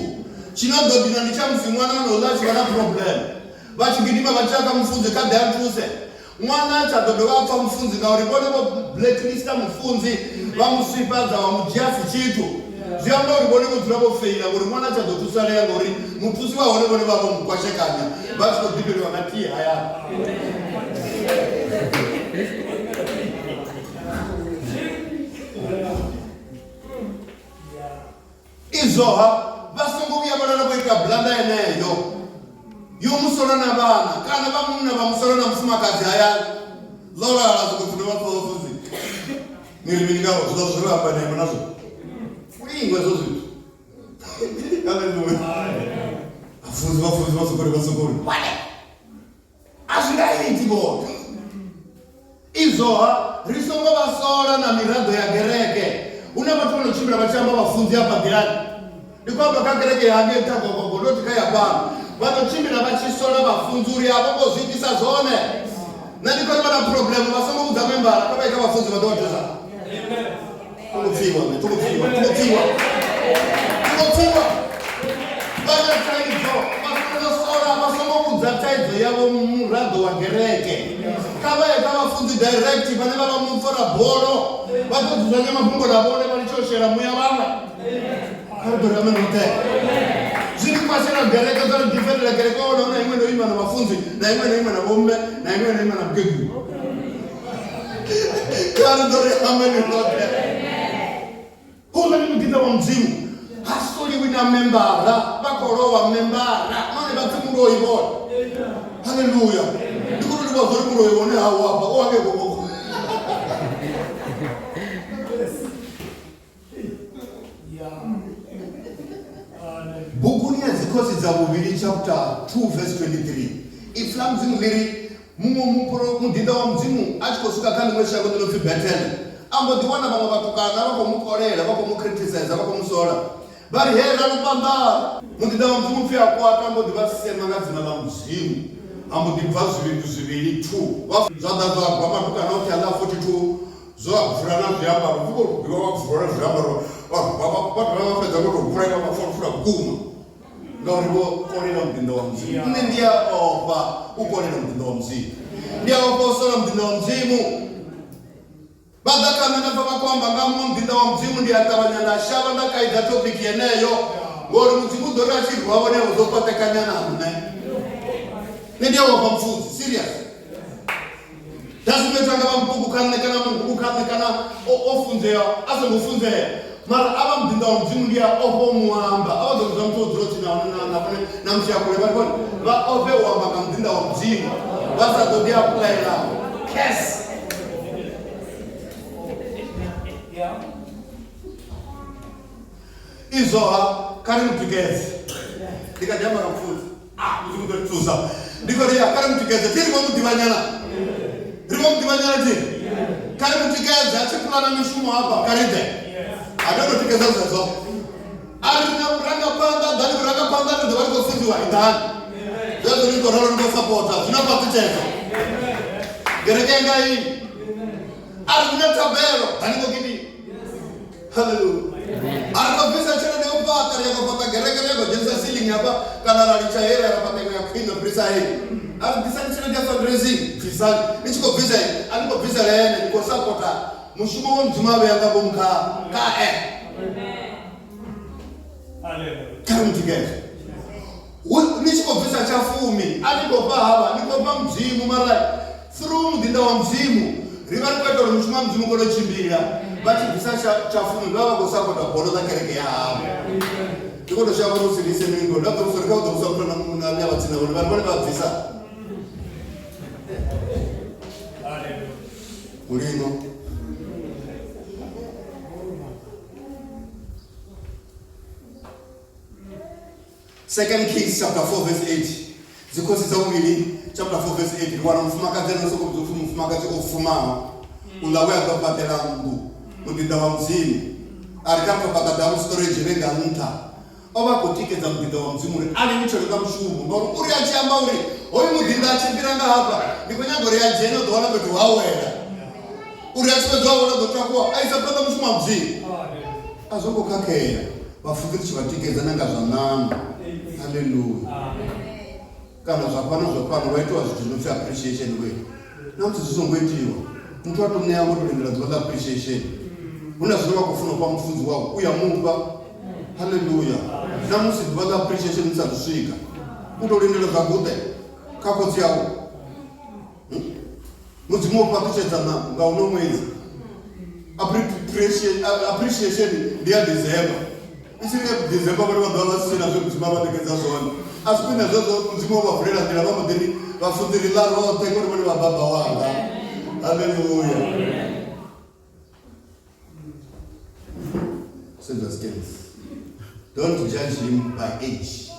S1: chinodhodhina ndichamuzimu mwana vanoza chivana problem vachigidima vachaka mufunzi kadheatuse mwana achadhodovapfa mufunzi ngauri vonevo blacklista mufunzi vamusvipadza vamujasi chitu zviamba uri vone kudzura vofeila uri mwana achadzotusareya ngori mutusi vahone vone vavo mukwashekanya vachitodhibiri vakati haya izoha vasongovuya vanana kuita blanda yeneyo yomusora navana kana vamuna vamusora namufumakazi haya loralazokufuna vapofuzi niriminingavo zvozvoramba naimo nazvo ingwe zo zvinhu vafunzi vasokori azvingaiti bona izoha risongovasora namirado yagereke una vatu vanochimbira vachamba vafunzi apagirani ndikwamba kagereke yange tagogogodoti kayapana vanochimbira vachisora vafunzi uri avo ngozviitisa zvone nandikoti vana problemu vasongokudza membara kavaika vafunzi vadodesa tukutsiwa vana taidzo vasonosora vasongokudza taidzo yavo murado wa gereke kavaika vafunzi direct vane vava mufora bhoro vatodzuzva nemafungo navone vanichoshera muya vana karidoriamenote zviri kwasera gereke zvaridifendera gereke ona una imwe noima na vafunzi naimwe noima na vome naimwe noima na mukeguru karidoriamenote kuza nimudhinda wa mudzimu hasoliwi na membara vakorova membara mane vatsimuroivona haleluya ndikutoti vazori muroivone hawapa owange kokoko bhukuni yadzikosi dzavuviri chapter 2 verse 23 ifula mudzimu liri mumwe mudhinda wa mudzimu achikosuka kandi mwe shango ndinobvi Bethel ambodiwana vamwe vatukana vakomukorera vakomukriticize vakomusora Bari hera lupanda. Mundinda wa mzimu pfia kwata ambo divasema ngadzina la mzimu. Ambo divasi vintu ziviri tu. Zada za baba tukanoti ala 42. Zo vurana vyamba vuko kubiwa vurana vyamba. Baba vapedza kutogura vamafura guma. Ngaurivo konera mudinda wa mzimu. Ine ndia opa ukonera mudinda wa mzimu. Ndia opa usora mudinda wa mzimu. Badakana nafaka kwamba ngamu mudinda wa mzimu ndia atabanyana shaba ndakaida topic yeneyo. Ngori mzimu dorashi rwabone uzopate kanyana mune. Ndia opa mfuzi serious. Tazimeta ngaba mbuku kana ofunze aso ngufunze. Mara aba mdinda wa mzimu ndia opo muamba. Aba doza mtodroti na mshia kule bali ba ope wamba ka mdinda wa mzimu. Basa do dia apply now. Yes. Izoha karimu together. Dika jamba na mfuzi. Mzimu ndo tuza. Diko dia karimu together. Tiri kwa mdivanyana. Rimo mdivanyana tiri. Karimu together. Achikula na mishumo hapa. Karite. Adoro tikeza zo. Alina uranga panda, dali uranga panda ndo wali kufunzi wa idani. Yesu niko roho ndo supporta. Tunapata cheko. Gerekenga hii. Alina tabero, dali ko kidi. Hallelujah. Arko visa chana ne upata ya kupata gerekere ko Yesu siling hapa kana ralicha hera ya pata ya kwino prisa hii. Al visa chana dia fundraising. Visa nichiko visa. Aliko visa lene niko supporta. Mushumo mzima yanga bomka ka Come together. Nishiko visa chafumi. Aliko pa hapa, niko pa mzimu mara. Through mdinda wa mzimu. Rivali kweto mshuma mzimu kono chimbira. Bati visa chafumi baba kusako ta polo za kereke ya hapa. Niko ndo shamba nusilise mingo. Ndako usorika utokusako na mnalia watina wale. Bali ba visa. Ulino. Second Kings chapter 4 verse 8. Zikosi za umili chapter 4 verse 8. Wana mfumaka tena soko mfumaka tiko kufumama. Ulawea kwa patela mbu. Mudinda wa mzimu. Alikapa pata damu storage renga nta. Oba kotike za mudinda wa mzimu. Ali nicho lika mshubu. Ngoro uri achamba uri. Oyi mudinda achibiranga hapa. Nikonya gore ya jeno dowana betu wawela. Uri achibe dowana betu wakua. Aisa pata mshuma mzimu. Azoko kakea. Wafukirisha watikeza nanga za nami. Hallelujah. Kana zapano wetu azitunufa appreciation we. Namtu zizongwetiwa. Mtu atumnea watu ndela zwa appreciation. Unazwa kufuna kwa mfunzi wao uyamupa. Hallelujah. Namusi zwa appreciation msatushika. Utolindela zakude. Kakoti yao. Muzimo patisha zana ngauno mwezi. Appreciation dia deserve. Isile dizemba bali wadala sina zo mzimaba tekeza zona. Asipina zozo mzimo wa frera ndela mama deni bafundiri la roho tekoro bali baba wanga. Hallelujah. So just kids. Don't judge him by age.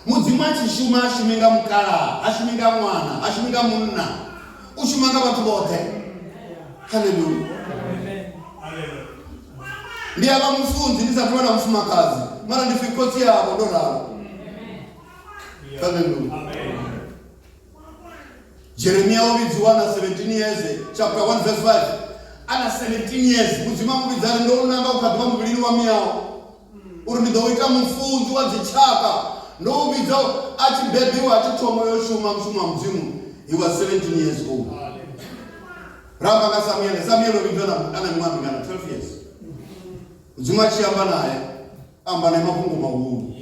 S1: Mudzimachi shuma ashiminga mkala, ashiminga mwana, ashiminga munna. Ushimanga watu bote. Hallelujah. Ndiye aba mfunzi nizatwa na mfuma kazi. Mara difficulty yabo ndora. Hallelujah. Amen. Jeremiah obiziwana 17 years, chapter 1 verse 5. Ana 17 years, muzima mubizana ndo nanga ukadwa mubulini wa miao. Uri ndowita mfunzi wa zichaka. Ndo ubizo ati baby wa ati tomo yoshuma mshuma mzimu. He was 17 years old. Rama ka Samuel obizana ana mwami kana 12 years. Uzimachi amba naye mapungu magumu.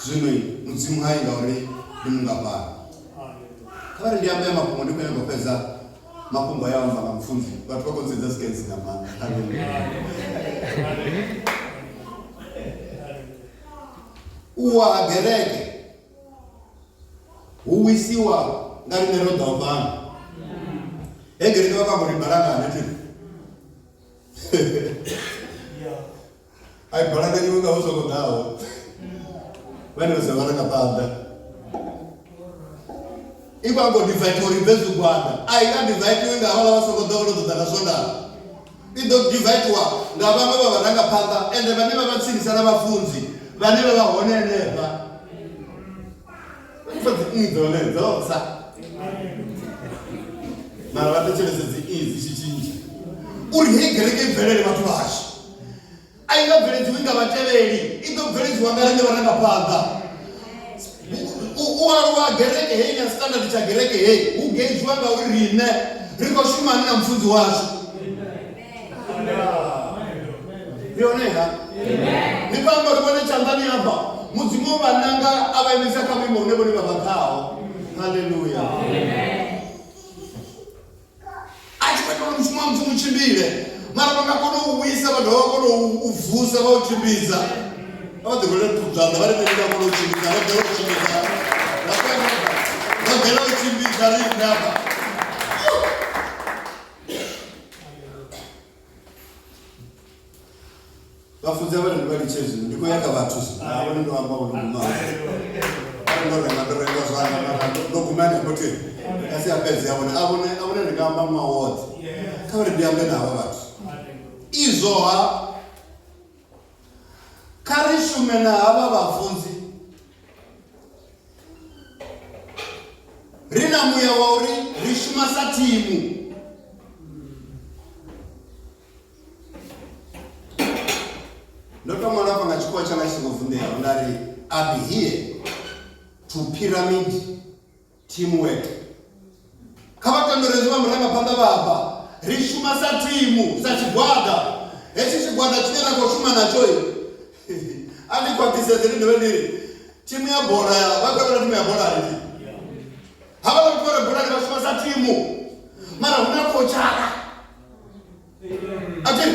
S1: Zino mzimu hai ngauri ndingapa. Kama ndiye ambaye mapungu ndiko yangopeza mapungu yao amba mfunzi. Watu wako nziza skills na maana. Uwa gereke. Uwisiwa ngari nero daubana. Gereke waka muri baraka neti. Ai baraka ni unga uso kodao. Wani wasabaraka pada. Iba go divide or reverse Rwanda. Ai ka divide unga wala waso kodao ndo takasonda. ido divaitwa ngavamwe vavaranga panda ende vane vavatsinisa navafunzi vane vavahoneneva idzoledzosa mara vatochelese izi chichinji uri hegereke ibvelele vatu vasho aingabveledziwi ngavateveri idobveledziwa ngarenge varanga panda uwaruwa gereke hei nastandard chagereke hei ugeidzwa ngauri rine rikoshumani na mfunzi washo ndioneka nipamba ribone chandani apa mudzimu vananga avaimisa kamimo unevone vavakao haleluya achikatono mushuma mudzimu chimbile mara vangakona uwisa vanhu vavakona uvhusa vauchimbiza avadzegolera kudzvanga vari veingakona uchimbiza vagera uchimbiza vagera uchimbiza rinapa vafunzi vari ndivali chezvi ndiko yakavatuza avone ndoamba unoguma ndorenga zvana ndogumana kuti asi apedzi avone ndikaamba mumaodzi kavari ndiyambe navo vatu izoha karishume nahava vafunzi rina muya wauri rishuma satimu ndotomwana panga chikuwa changa chisingofundira ndari I'll be here to pyramid teamwork kavatandorezi vamuranga panda vapa rishuma satimu sachigwada hechi chigwada chinera koshuma nacho andikwatise ndiri timu ya bhora vakavera timu ya bhora riti hava vakutore bhora rivashuma satimu mara huna kochara ati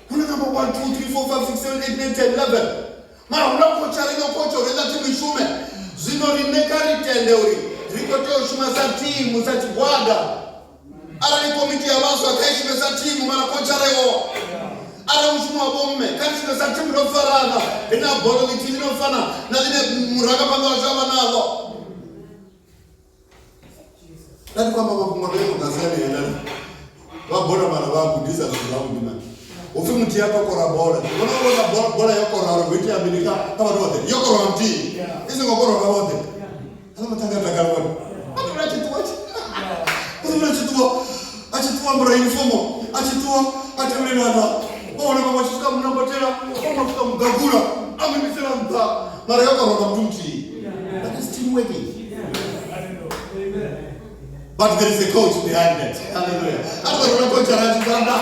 S1: huna number 1 2 3 4 5 6 7 8 9 10 11 mara huna kochara ino kocho renda timu ishume zvino rinekaritende uri rikotoshuma satimu sachigwada ari komiti yavasu akaishumesa timu mara kocharewo ari mushumo wavomme kaishumesa timu rofarana rina bhoro litini rinofana narine murakapanga vashava navo dati kwamba vakumwavemugasanienda vabhora mara vagudisa zvinhu zvakudima ufi muti yakokora bhora unoona bhora yokoraro kuiti yaminika kavatode yokorwa mutii isingokorwa kavode amatanga takarona atorachituwachi achituwa mbura uniformo achituwa atemrenana waona kama chituka mnambotera kama chituka mgagura amemisera mta mara yako roka mtumti that is team working but there is a coach behind it hallelujah hata roka coach anachizanda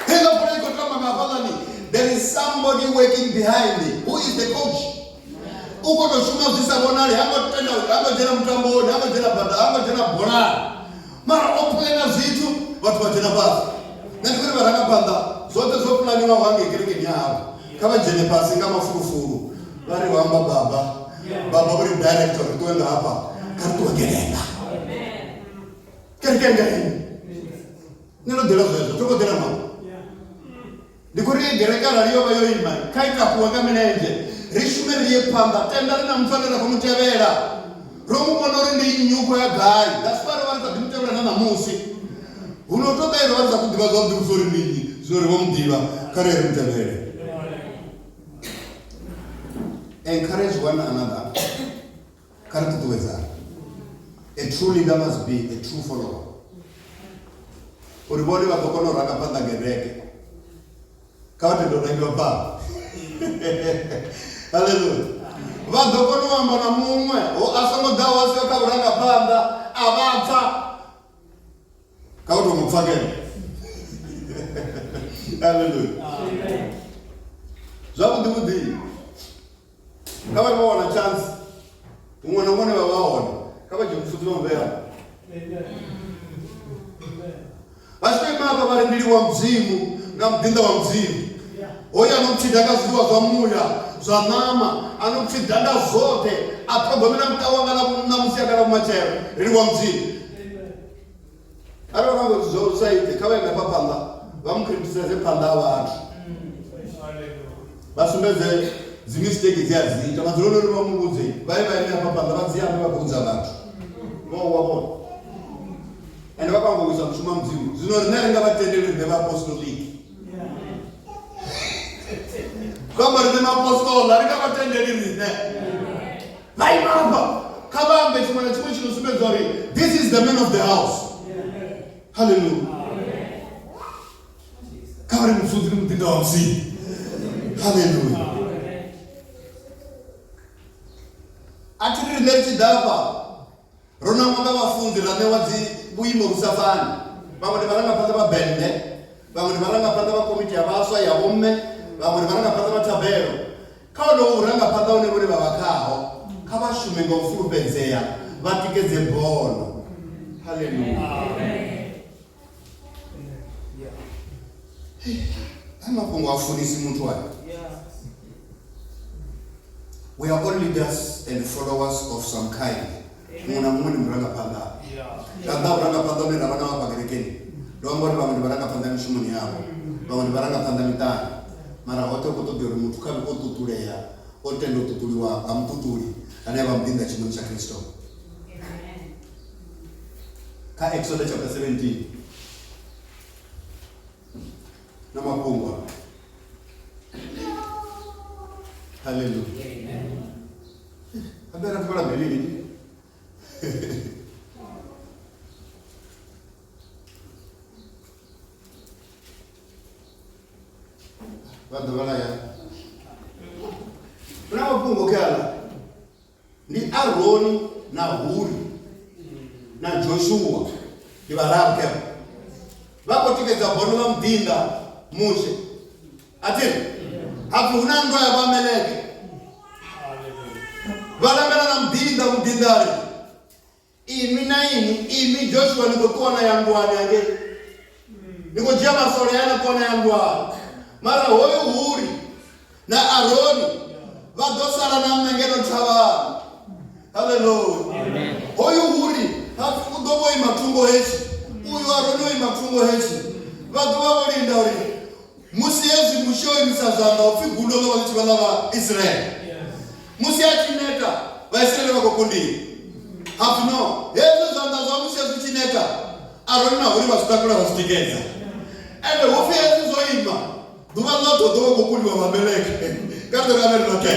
S1: hela pole kama mafadhali there is somebody working behind it. Who is the coach? Uko toshuma zisabonali jena mtamboni jena bora mara opulena zitu watu wajena basi natikuri varanga panda zote zoplaniwa wange kireke nyavo kama jene pasi kama furufuru vari wamba baba uri director tuenda hapa karituwagerenda kerikenda hini nilodela zoezo tukodela mama ndikuri gerekana riyo vayoima kaita kuwanga menenje rishume riyepamba tenda rina mfanira kumutevera romubona uri ndi nyuko ya gai dasipari varisa kumutevera nanamusi unotokairo varisa kudiva zvavudi kusori ninyi zori vomudiva kare rimutevere encourage one another kari tutuwezana a true leader must be a true follower uri voni vatokona rakapanda gereke kawate ndorengiwa pa haleluya vadokona vamba na mumwe asongodawo asiokauranga panda avapfa kautomupfakeni haleluya zvakudivudii kavari vaona chance umwe nomune vavaona kavajemufuti vamuvera vasvikoimapa vari mbiri wa mzimu ngamudhinda wa mzimu oyo anopfidha akaziviwa zvamuya zvanama anopfidhanda zote aprobomena mukawanga namusiyakana kumachero riri wa mzimu ari vakangoti zvousaite kavaenda papanda vamukritiseze panda avantu vasumbedze dzimisteki dziyaziita madzironori vamukudze vai vaimira papanda vadziyambe vakuudza vantu vowapona and vakangoisa mushuma mudzimu zvino rina ringa vatenderi nevaapostolic kama rine mapostola ringa vatenderi rine vaimamba kavambe chimwe nachimwe chinosumbedza uri this is the man of the house. Hallelujah. Kavari mufudzi mupinda wamsi. Hallelujah. Atiri nechidhapa rona mwanga vafunzi ranewadzi buimo kusafani vamwe varanga panda mabhende vamwe varanga panda makomiti yavaswa yavome vamwe varanga panda matabero kaono uranga panda une vone vavakaho kavashume ngofurupedzeya vatikedze bono. Hallelujah. Amafungo afundisi muntu wayo. We are all leaders and followers of some kind. Muna muni mranga panda. Kanda mranga panda ni rabana wa pagerekeni. Dombo ba muni mranga panda mishumuni yabo. Ba muni mranga panda mitani. Mara hote koto biori mutu kabi koto tuleya. Hote ndo tutuliwa amtutuli. Anayaba mbinda chimuni cha Kristo. Ka Exodus chapter 17. Na mapungwa. Hallelujah. Amen. Abera tukala belini. Wala ya. Na mapungwa kala. Ni Aaron na Huri na Joshua. Ni barabu kema. Bako tikeza bono la mdinda Moshe. Ati hapo unangwa ya bameleke. Balangana na mdindari. Imi Joshua nikokuwa na yangwani yake. Niko jama sore yana kwa na yangwani. Mara hoyo Huri na Aroni vadosara na mengeno chawa. Hallelujah. Amen. Hoyo Huri hapo kudobo imatungo heshi. Uyu Aroni imatungo heshi. Vatu wabolinda uri. Musiyezi mushoyi misazanga ufigulo lo walichibala wa Israel. Musiyezi neta wa Israel wako kundi. Hafuno yezu zanda za musiyezi chineta Aroni na uri wasutakula wasutikeza. Ende wofi yezu zoima duwa loto duwa kukundi wa mabeleke. Kato kameri lote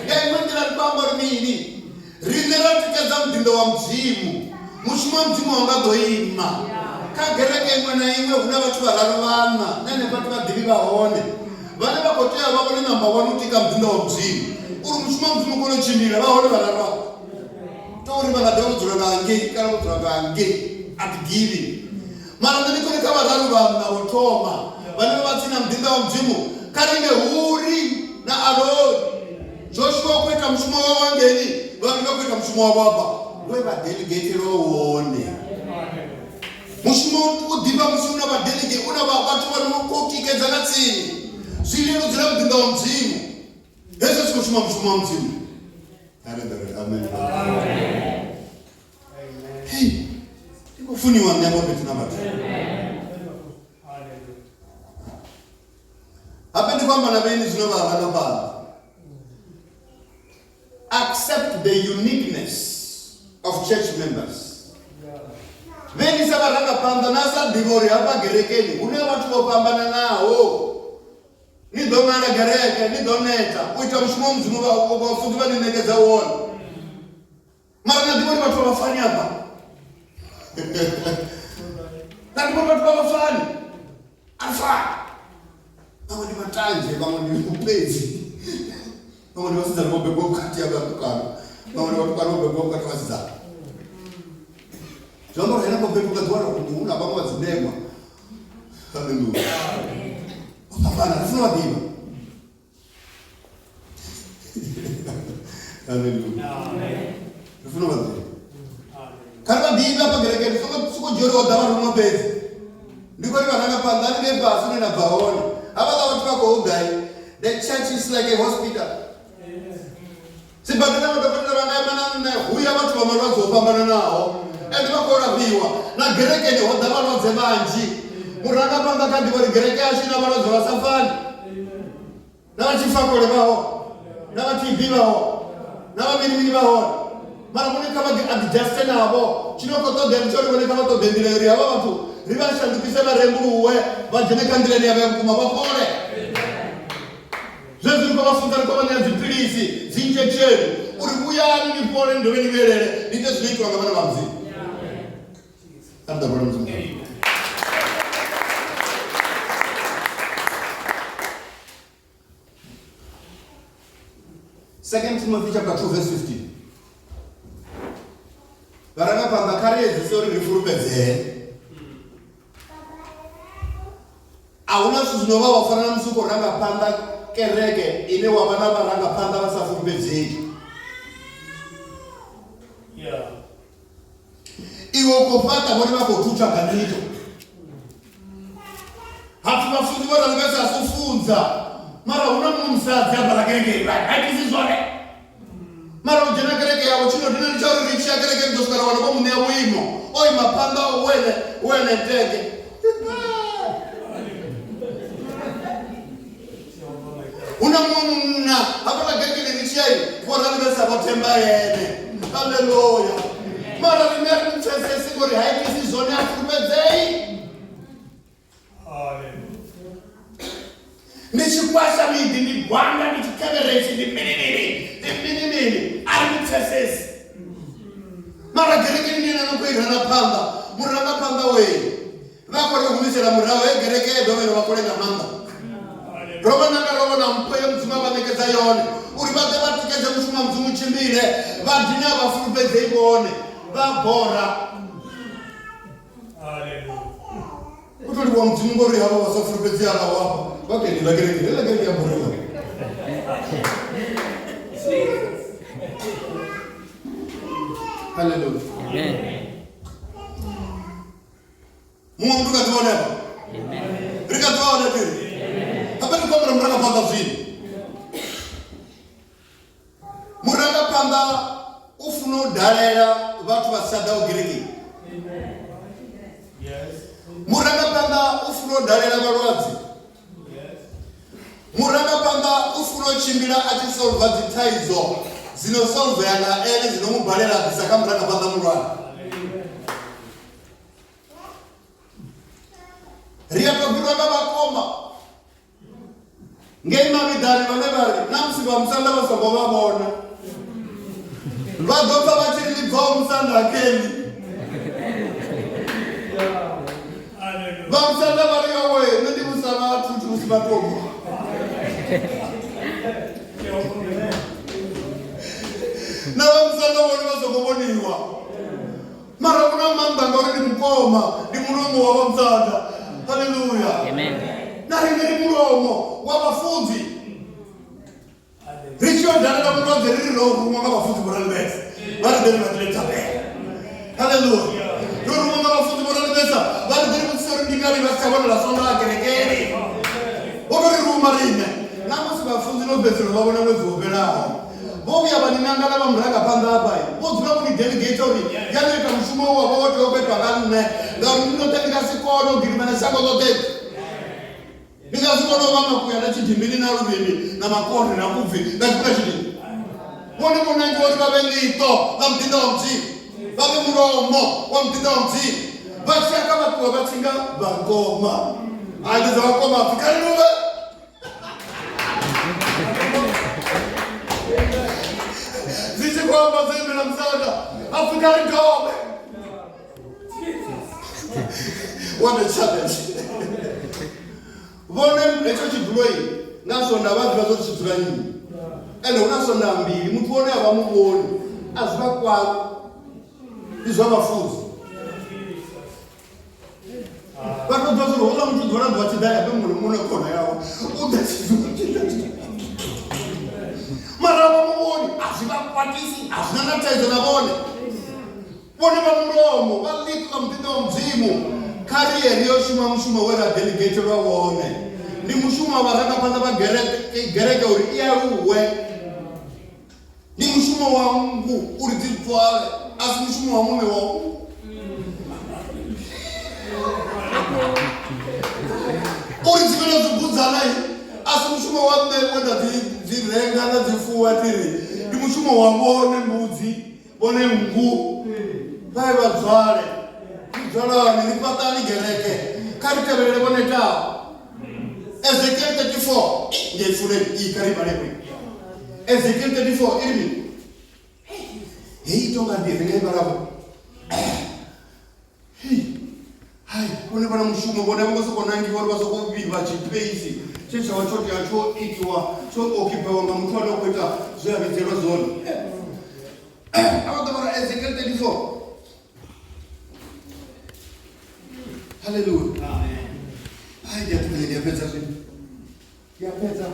S1: ya imandila ripamba rumini rinera tikeza mdindo wa mzimu mushuma mzimu wanga doima kagereke mwana imwe kuna watu bararwana nene watu badili baone bana bakotea babone namba 1 utika mdindo wa mzimu uri mushuma mzimu kono chindira baone bararwa tori bana dawo zurabange kana zurabange atigiri mara ndiko ne kabararu bana otoma bana batsina mdindo wa mzimu karime Huri na Aroni Joshua kweta mshumo wa wangeni bana kweta mshumo wa baba we ba delegate ro wone mushumo udiba mushumo ba delegate una ba watu wanokokikeza natsini zililo zira mdinda wa mzimu Yesu sikushuma mshumo wa mzimu. Hallelujah. Amen. Amen. Hey, tikufuni wa nyama betu na batu. Hapendi kwamba na beni zinova hana bala. Accept the uniqueness of church members. Beni sabaranga panda nasa divori hapa gerekeni. Une watu wapambana nao. Ni domana gereke, ni doneta. Uita mshumo mzimu wa fundi bani negeza uone. Mara na divori watu wafanya hapa. Na divori watu wafanya. Alfa. Kama ni matanje, kama ni upezi. Kama ni wasiza ngombe kwa kati ya tukana. Kama ni watu ngombe kwa kati wasiza. Jambo hena kwa pepo kadwara kuuna kama wazindegwa. Hallelujah. Hapana, tufuna diba. Hallelujah. Amen. Tufuna diba. Kama diba hapa gerekeni suko joro dawa rumo pezi. Ndiko ni wananga pandani ke basu na baoni. Hapa watu wako udai. The church is like a hospital. Sibadala mtapata wangapi na huyu watu wa marwazo upambana nao. Ende bakora biwa na gerekeni hodama loze banji. Muranga panga kandi bari gereke ashina balozo basafani. Na bachifakole baho. Na bachibibaho. Na babiri baho. mara mune kama adjust nabo chinoko to dem chori mune kama to bendile ri aba bathu ri ba shandukise ba rembuluwe ba jene kandile ni aba kuma bapole Zezu ko bafunza ko banya zipilisi zinjecheni uri buyani ni pole ndo beni belele nite zitwa ngabana bamzi Anda bora mzungu 2 Timothy chapter 2 verse 15. Varanga pamba karezi sori rifurupedzeni. Auna zvinova wafanana musuko ranga panda kereke ine wavana varanga panda vasafurupedzeni. Iwo kopata vori vakotutsva kanito. Hati vafundi vona vesa sufunza. Mara una mumsadzi abala kereke haitisi zvone. Mara ujena kereke yavo chino dina nichauri richi kereke ndoswera wana kwa mune wino. Oi mapanda wene teke. Una mumna abala kereke ni richi ai kwa vesa vatemba yene. Hallelujah. Mara rineri mchesesi kori haitisi zvone afurumedzei. Nichikwasha midi ni gwanda nichikeverechi ni minimini ari mutesesi mara gereke nina nokuirana pamba murana pamba wei vakore kumisira murao egereke edovero vakore namanga rova na mpoye mdzima vanekeza yone uri vate vatikeze mushuma mdzimu chimbire vadhinya vafurupedze ivone vabhora kutoliwa mdzimu ngori havo vasafurupedze akawapa vakeni lagereke yamureva Hallelujah.
S3: Amen.
S1: Mungu tukatuone hapa.
S3: Amen.
S1: Rikatuone tu. Hapa ni kwa mranga panda zini. Muranga panda ufuno dalela watu wasada ogiriki.
S4: Amen. Yes.
S1: Muranga panda ufuno dalela barwazi.
S4: Yes.
S1: Muranga panda ufuno chimbira atisolva zitaizo. Zinosolve yana ene zinomubalela bisaka muranga panda murwana. Riato kuranga bakoma. Ngei mamidani vanebari namsiba musanda vasongo vavona. Vadopa vachiri libva musanda akeni. Vamusanda vari yowe nodi musava tuti musivatombo. Navamusanda voni vazongoboniwa. Mara kuna mambanga uri ni mukoma ni munomo wavamusanda. Hallelujah.
S3: Amen.
S1: Naringeri muromo wavafunzi. Richo dana muroze riri roho mwanga vafunzi moralibesa. Vari deri matileta be. Hallelujah. Roho mwanga vafunzi moralibesa. Vari deri mutsori ndingari vasichavona la sonda akerekeri. Otori ruma rine. Namusi vafunzi nobetsero vavona mwezi woperaho. Bovi abaninangana vamuranga panda apai. Bodzuna kuni delegate ori. Yanoita mushumo wavo woti wopetwa kanune. Ngari munotendika sikono girimana shango zotete. Ndingazikono vama kuya nachidhimbini naruvimi namakore nakubvi ngachikuda chidini. Moni munangi ori vave lito vamudinda wamdzimu. Vave muromo wamudinda wamdzimu. Vachaka vakuwa vachinga vakoma. Aidiza vakoma fikarinuve. Zichikwamba zembe na msada. Afrikari dome. What a challenge. Vone echo chiduloi nasonda vanhu vazochidula nyinyi. Ende unasonda mbiri mutu wone avamuboni aziva kwavo izva vafunzi. Vatodzoserwa uza mutu dzona dzvachidaya pemune kona yavo mara vamuboni hazvivakwatisi hazvina nataizo navone vone vamuromo valiki vamudinda wamdzimu. Kariyeri yoshuma mushumo wera delegate vavone ni mushumo varanga panda vagereke uri iyaruwe ni mushumo wangu uri dzitwale asi mushumo wa mume wangu uri dzivena zvibudzanai asi mushumo wa mume wenda dzirenga nadzifuwa tiri ni mushumo wavone mbudzi bone mgu vai vadzwale dzwalani lipatani gereke karitevele bone tao Ezekiel 34 ngefule ikaribale Ezekiel 34 ilimi hei tonga ndivele barabo hai bone bana mushumo bone ngosokonangi bone basokubiba chipeisi Chencha wachoti yacho ikiwa cho okipewa mtu anaokuita zoea vitero zoni. Hapo kama Ezekiel 34. Hallelujah. Amen. Haija tumelia pesa zini. Ya pesa.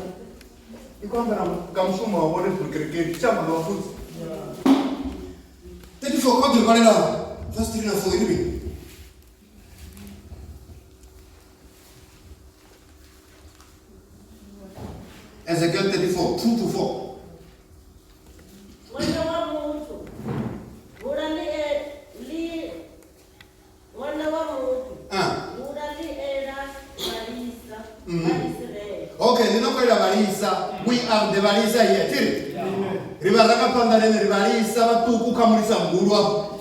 S1: Ikwamba na kamshumo wa wale kukerekeni chama na wafuzi. 34 kwa ndio kalenda. Verse 3 na 4 hivi. Ezekiel 34, 2 to 4. Okay, ninakwenda Balisa. We are the Balisa here. Tiri. Ribaraka pandane ribalisa batuku kamulisa ngulu hapo.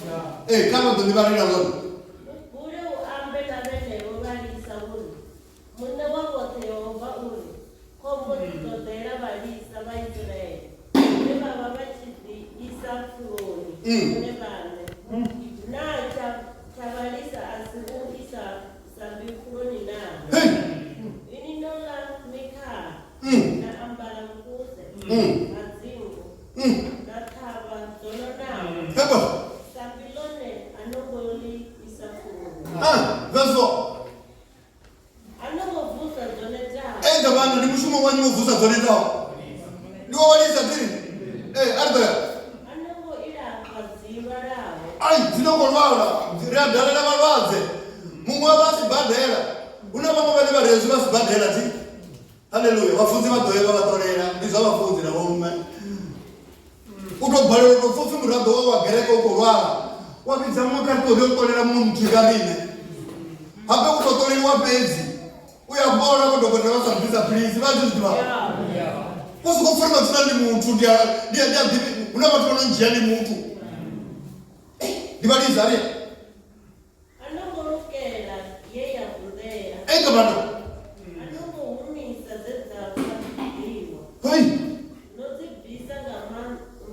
S1: Kama ndo nibalira lolo. Verse 4. Enda bana ni mushumo wanyu uvuza zoneta. Niwo waliza tiri. Arbala. Ai, zinongolwala. Ndiyadala nabalwaze. Mumwe basi badela. Una bamwe bali barezi basi badela ti. Hallelujah. Wafunzi badoyeba batorera. Ndizo abafunzi nabo mume. Utobhalelo tofufi murado wa gereka ukolwala. Wabiza mwakati otorera muntu galine. Habe utotorera wapezi. Uyabona kodokotela basabisa please. Bazizwa. Kusuko kufuna tsana ni muntu dia una batona njia ni muntu. Dibaliza ari.
S5: Anongorokela yeye akudea.
S1: Ega bana.
S5: Anongorumisa zeta kudiwa.
S1: Hoi.
S5: Nozibisa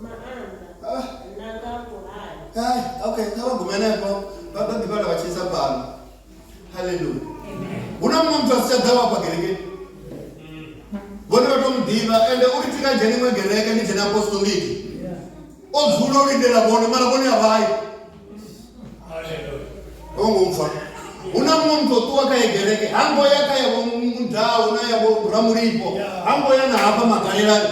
S5: maanda. Nangapo hai.
S1: Hai, okay, kama gumenepo baba dibala wachisa bana. Hallelujah. Amen. Una mtu asiyadawa kwa gereke. Bona bato mdiva ende uritika jeni mwe gereke ni jena Apostolic. Ozulo rindela bone mara bone abai. Ongo mfa. Una muntu tuwa ka gereke hango yaka ya mundao na ya ramuripo. Hango yana hapa makalelani.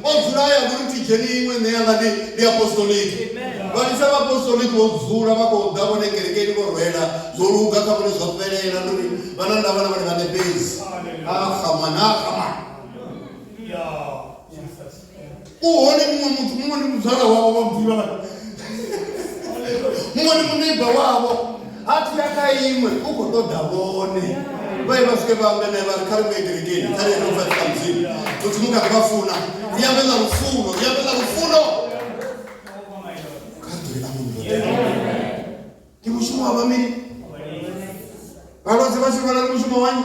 S1: Ozula ya buriti jeni mwe ne yanga ni Apostolic. Bali saba Apostolic ozula bako dabone gereke ni borwela. Zoruga kabone zopelela nuri. Bananda bana bane base. Khamana. Uone mumwe mzala wao wamvula. Mumwe muniba wao. Hati yakaimwe uko to dabone. Bae basuke bangane barikharimwe gerigeni. Tare no fatika mzini. Tuzimuka kubafuna. Yabela rufuno. Kadri amunyo. Kimushumo abamiri. Balozi bashibala mushumo wanyu.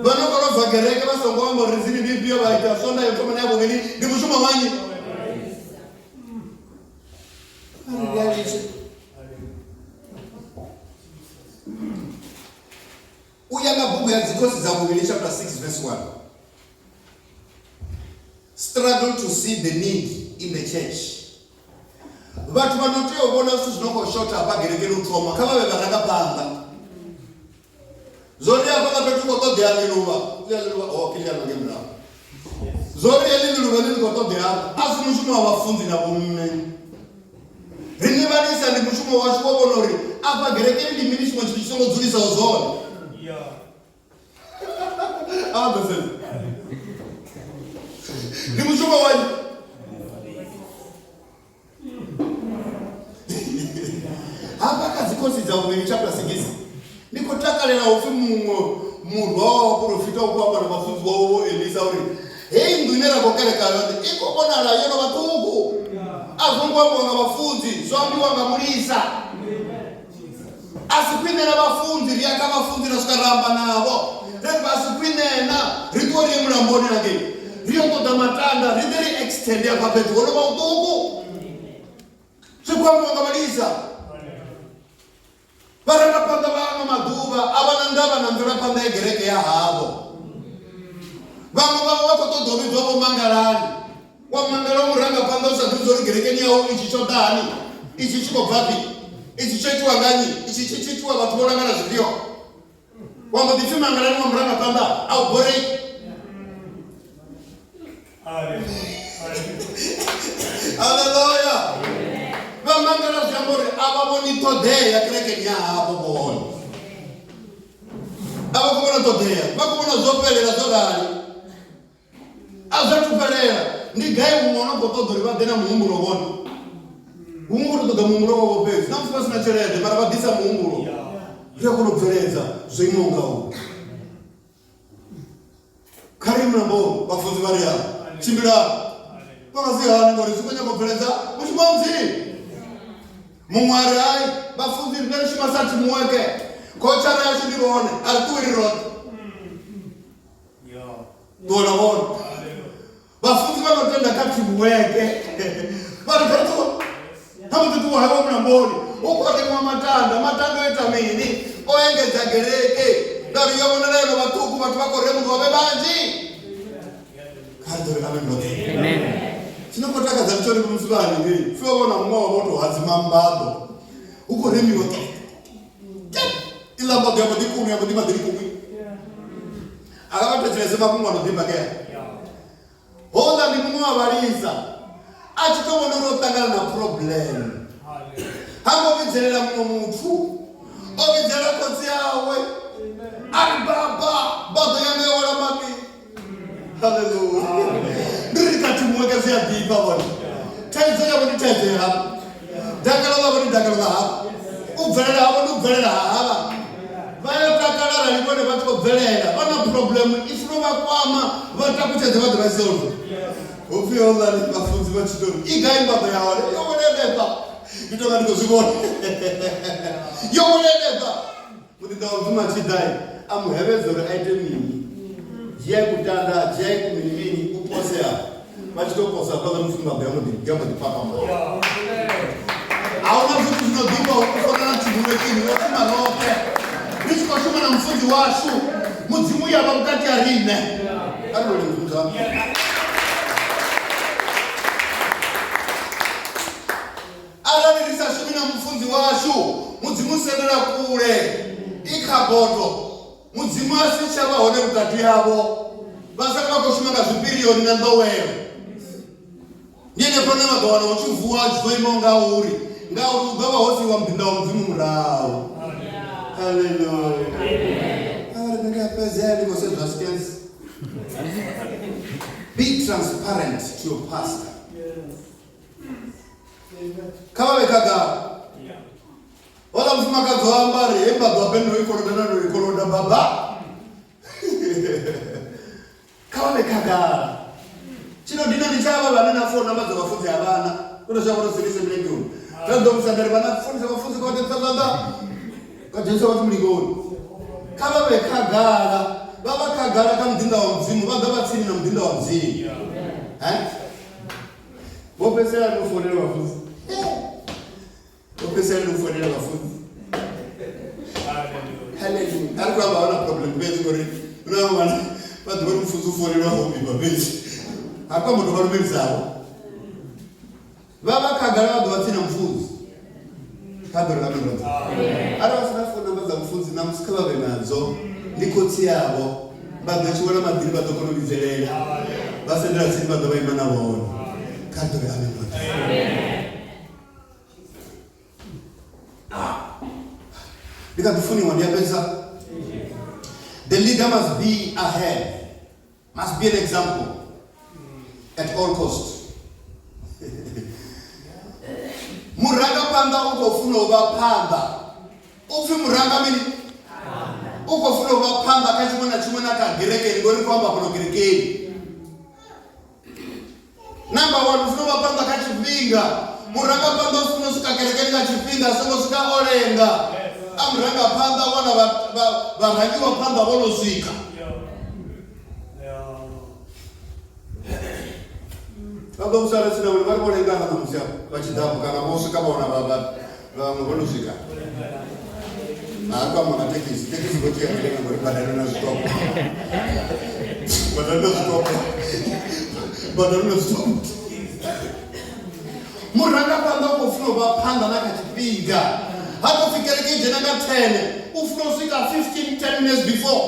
S1: Bana kwa vagereke basongo wambo rizini bibio baita sonda yotoma na bogeni ndi mushuma wanyi. Uyanga buku ya zikosi za Biblia chapter 6 verse 1. Struggle to see the need in the church. But manoteo bona usinoko short abagereke n'utoma kama bebaranga panga. Zori hapa petu koto de aliluwa. Kija no gemra. Zori aliluwa ni koto de hapa. Asu mushumo wa wafunzi na bomme. Rinibani ni mushumo wa shwo bonori. Apa gereke ndi ministry mo chisongo zuri sa ozoni. Yeah. Bese. Ni mushumo wa hapa kazi kosi za Biblia chapter 6. Niko takalera ofimu muro profita kwa bana bafunzi wao Elisa uri. Hey ndinera kokere kalonde iko bona la yeno batuku. azongwabonga vafunzi zvoambiwa ngamulisa asikwinena vafunzi ryaka vafunzi rasvikaramba navo then vasikwinena ritori mulamboni ake riyotoda matanda riteri extend yakapedza onova uduku zvikwambiwa ngamalisa varangapanda vamwe maduva avana ndava namvirapanda egereke yahavo vamwe vavo vakotodovidzwa vomangarani wamangala murangapanda usati uzori gerekeni yavo ichi chodani ichi chikobvapi ichi choitiwa nganyi ichi chichiitiwa vatu vorangana zviriyo wamboti mangalani wamurangapanda auborei haleluya vamangala zvambori avavoni todheya kerekeni yahavo voni avakuvona todheya vakuvona zvoperera zvodani azvatupelera ndigai umona kotodori vadena muhumuro vona humuro toda muhumuro wavo pezi namusi vasina cherede mara vadisa muhumuro rekunobveredza zveimongao uku karimnambo vafunzi vari ava chimbira vakasiyana ngori zvikonyakobveredza muchimamzi mumwari ai vafunzi nerushimasati muweke kochara yacho ndivone ari tuwirirota tona vona vafunzi vanotenda kati muweke varikato hamutituwahaiwa munamboni ukotemwa matanda oita mini oengedza gereke ngari yavonanaino vatuku vatu vakore munhu wave vanji chinokotakadza tichori kumusivani ngei fiwavona mumwe wavotohadzima mbado ukoremiwa ilambado yako ndikunu yako ndima dziri kumwi akavatedzerese makungu anodhimba kea honda ndi mumwe wavarisa achitovononotangana na problem hangovidzerera mumwe muthu ovidzera kotsi yawe ari baba bado yangeola mami haleluya ndirikati muweke ziyadhipa vona taidzo yavo ndi taidzo yavo dhakalo lavo ndi dhakalo lahavo ubvelela havo ndi ubvelela hahava vayotakalala livone vatikobvelela vana problemu isinovakwama vatakuchedza vadhi vaisolve upiolani vafunzi vachitori igai mbado yawale yomoneneba nditonga ndikozvivona yomoneneba kuti ndauzumachidai amuhevezori aite mini jiyai kutanda jiyai kuminimini upose apa vachitoposa pava mufungi mbado yamodipapama hauna zvitu zvinodhipa ukufanana chivumekini otimarope richikoshoma na mufungi washu mudzimu yava mukati arine anolemuzva aranirisa shumi na mufunzi washu mudzimu sendera kure ikaboto mudzimu asichavahone mukati yavo vasaka vakoshumanga zvipiriyoni na ndowero ndiene pane magawana uchivuwa chizoimonga uri ngauri ugavahosiwa mpinda wa mudzimu murao haleluya be transparent to your pastor kava vekagara wala mfumakadzi wambari hembadwa pendo ikoloda nano ikoloda baba kava vekagara chinodina ndichava vana nafona madza vafunzi havana kunoshavorosirise mlengoni tadomsandari vana fundisa vafunzi kavatetsazanda kajensa vati mlingoni kava vekagara vavakagara kamudhinda wa mudzimu vaga vatsini na mudhinda wa mudzimu vopesera nofonera vafunzi vopesera nofonera vafunzi haleluya ari kuramba havana problem pezi kori unavana vadhivori mufunzi ufonera homimba pezi hakwamboto varumirizavo vavakagara vadho vatsina mufunzi kadorakamiradzo ari vasina fonamba dza mufunzi namusika vave nadzo ndikotsi yavo vagachiona madhiri vadokonovidzerera vasendera tsini vado vaimana vaona kadore amenoa ndikatofuniwa ndiyapesa the leader must be ahead, must be an example at all costs. Muranga panda ukofuna ubapanda ufi muranga mini ukofuna ubapanda kachimwana chimwana kagerekeni ngori kwamba kuno gerekeni number 1 ufuna ubapanda kachipinga Murangapanda unosvika kerekeni kachipinda senosvika olenga. Amurangapanda vana varangiwa panda vonosvika. Vanga musarasina kuti vari volengana namusya vachidhabu kana vosvika vaona vamwe vonosvika. Akamwana tekisi kuti yaerenga ngori badano nazvitoko. Badano nazvitoko. Murangapanda kufuna vapanda nakachipinga. Hakofikereke jena ka 10 ufuna usvika 10 minutes before.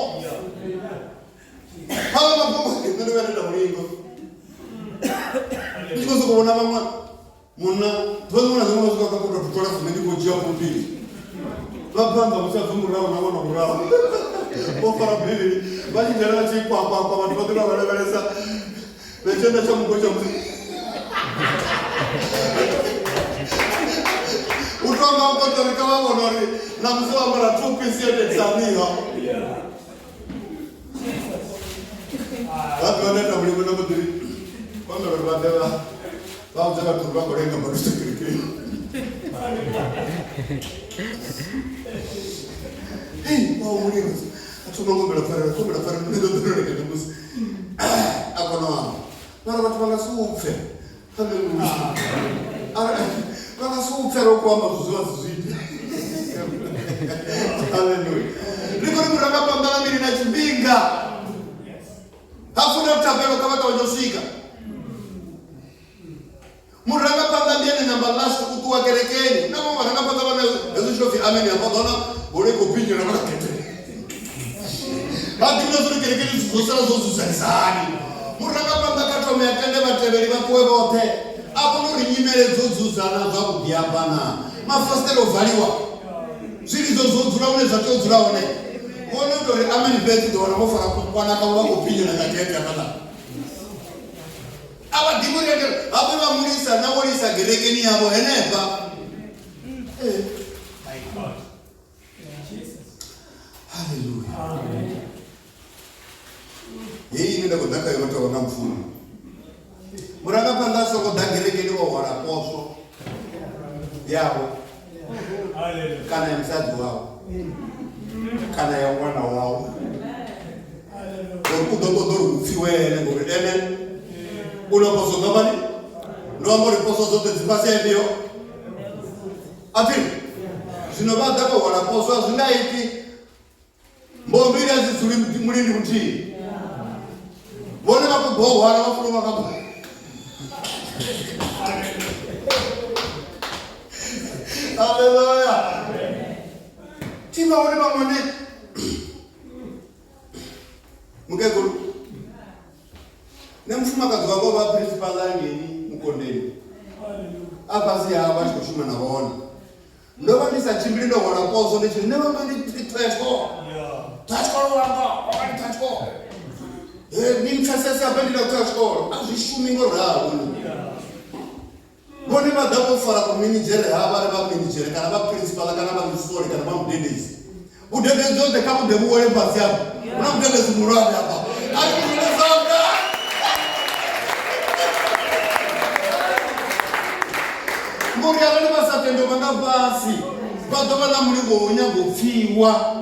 S1: Pala mabomo ndinoverenda mulingo. Ndiko kuona vamwe muna tozona zvimwe zvakaka kuda kutora zvimweni kujiya kupiri. Vapanda musazumurawo navona murawo. Ofara bili vachijana vachikwakwa vantu vatora valeveresa vechenda chamugocha muti. Utonga ukotorika vavonori namusiwa mara 2 piece yetexamira. Vatoneta mulimu nokutiri. Kwamero rwandeva vaudzaka turwa korenga marusekirikiri. Mulimu atunongombera farira ndodororeke musi. Akona wangu. Mara vatu vangasupfe. Hallelujah. Vakasupfera kuamba kuzuva zizviti. Hallelujah. Rikuri murangapambana miri nachibinga. Hafuna kutapelo kavaka wanyosvika. Murangapambana ndiye namba last kutuwa kerekeni. Namo murangapambana vana ezvishofi amen yapagana uri kupinjira vakakete. Hadimina zuri kerekeni zvosara zvozuzarisani. Murangapambana katome yatende vateveri vakuwe vote. Apo norinyimere dzodzuzana zvakubhiyapana mafastero ovhariwa zviri dzodzura une zvatodzura one onotori ameni beti dona mofara kukwanaka vakupinjira nakete akana avadhimureke vapo vamurisa naworisa gerekeni yavo henepa. Hallelujah. Hii inoda kudhaka yotoona mfumo. Murangapanda soko dagerekeni wahwara posvo yavo kana yemukadzi wavo kana yamwana wavo uri kudongodori kupfiwele ngori ene unoposonga mani ndomori poso zote dzipasaidiyo atiri zvinovadza kuhwara posvo hazvingaiti mbombiri hazidzuri mulindi mutii vone vakugohwara vafuna vakapa. Hallelujah. Tima wale bamone. Mukegulu. Nemfuma kagwabo ba principal angeni mukondeni. Abazi aba chikushuma na bona. Ndoba ndisa chimbiri ndo wala pozo ne chine bamani twetho. Tatho wanga, okani tatho. Nimchasesa abandira tatho. Azishumi ngorawo. Bone vadako fara kuminijere havari vaminijere kana vaprincipal kana vamusori kana vamudedezi. Udedezi zote kama ndemuwele pasi yako. Una mudedezi muradi hapa. Atimulezanga. Mbori alani basatendo vanga basi. Vadova na muligo onyangopfiwa.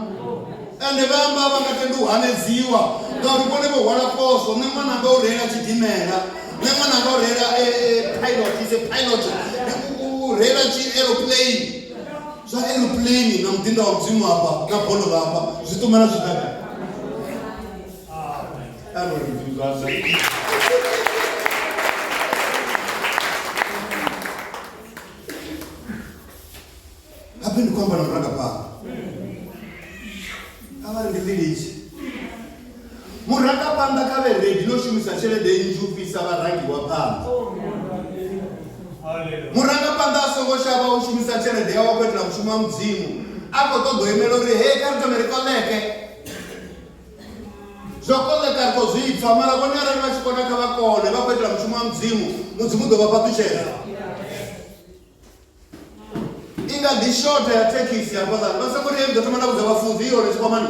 S1: Ende vamba vangatendu haneziwa. Ngauri bone vohwara poso nemwana ngaurera chidimera. Nemwana ngaurera pilot is a pilot. Rera aeroplane. So aeroplane na mtinda wa mzimu hapa na polo hapa. Zitumana zitaka. Amen. Hapendi kwamba namraga pa. Abari ndi village. Muranga panda kave ready no shumisa chelede injupisa varangi wapamba. Muranga panda songosha ba ushumisa chelede yawo kwetla mushuma mzimu. Ako todo emelori he kanto merikoleke. Zokole karko zipfa mara bonera vachikona kavakone vakwetla mushuma mzimu mudzimu ndo vapatuchera. Inga dishote ya tekisi ya baba. Basa kwa hiyo ndio tumeona kwa wafunzi hiyo ile kwa mani.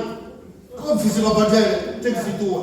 S1: Kwa ofisi mabadele tekisi tua.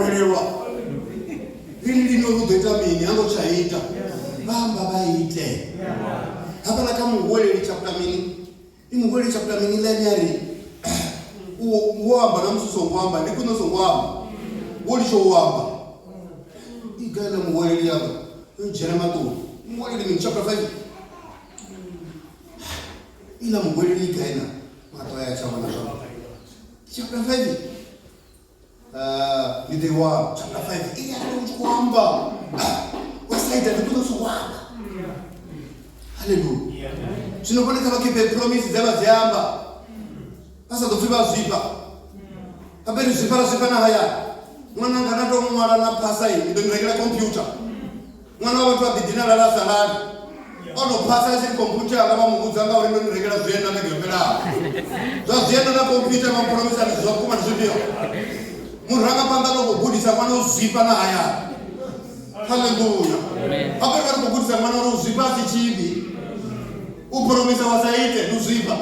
S1: vanorerwa ini linorudoita mini anochaita vamba vaite hapana kamuweleli chapter mini imuweleli chapter mini lineari uwamba namusosongwamba ndikunosongwamba wolisowamba igana muweleli yako jerematu muweleli mini chapter 5 ila muweleli ikaena matoya chamana chapter 5 Nidewa chapter 5 iya kuchkwamba wasaita ndikunosongwamba hallelujah zvinoboneka vakipe promise dzavaziyamba vasadzofiva zvipa aperi zvipa na haya mwana nganatomwara na pasai ndondirekera computer mwana wavantu vabhidhina rarasalari onopasa isiri computer akavamukudza anga uri ndondirekera zvienda negepera zvazvienda na computer mapromise andizvakuma ndizvipiwa munhu rakapanda nokugudisa mwana uzvipa na haya hallelujah aperi vari kugudisa mwana uri uzvipa asichivi upromisa wasaite nduzvipa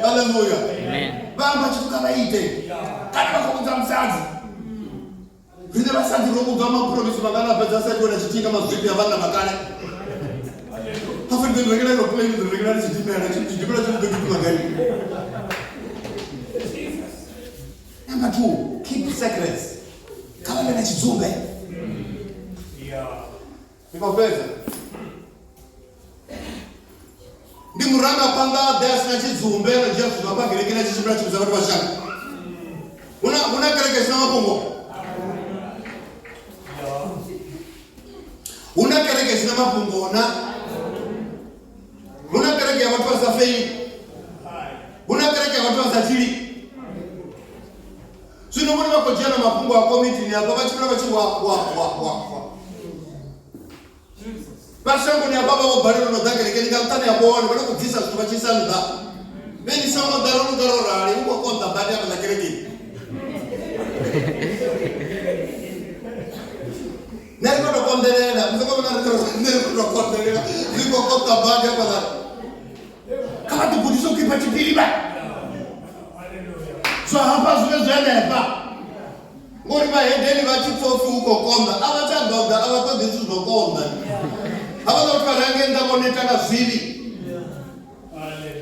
S1: hallelujah vamba chituka vaite kana vakokudza musadzi zvine vasadzi rokudza mapromisi vakanapedza sati ona chitinga mazvipi avana vakare afendendrekera roplane ndrekera richitimera chidikura chidokimagari number 2 keep secrets kama vena chidzumbe ikopedza ndimuranga panga dasina chidzumbe nojesu vapagerekera chichimira chikuza kuti vashanda una kereke sina mapungo una kereke sina mapungo una kereke ya watu wasafei una kereke ya watu wasachili sino mbona wakojana mapungo wa komiti ni hapa vachimira vachi wa Pashango ni ababa wobhariro nodhakereke ndingamtani yabona vana kubvisa kuti vachisanza veni sama daronu darorari ukokonda badi akazakereke nerikotokonderera nerikotokonderera zikokonda badi akaza kavati kuti sokipa chipiriba zvahamba zvive zvenepa ngori vahedheni vachitsofi ukokonda avachadhodha avatodhisi zvokonda avanokuti varange ndavonetana zvivi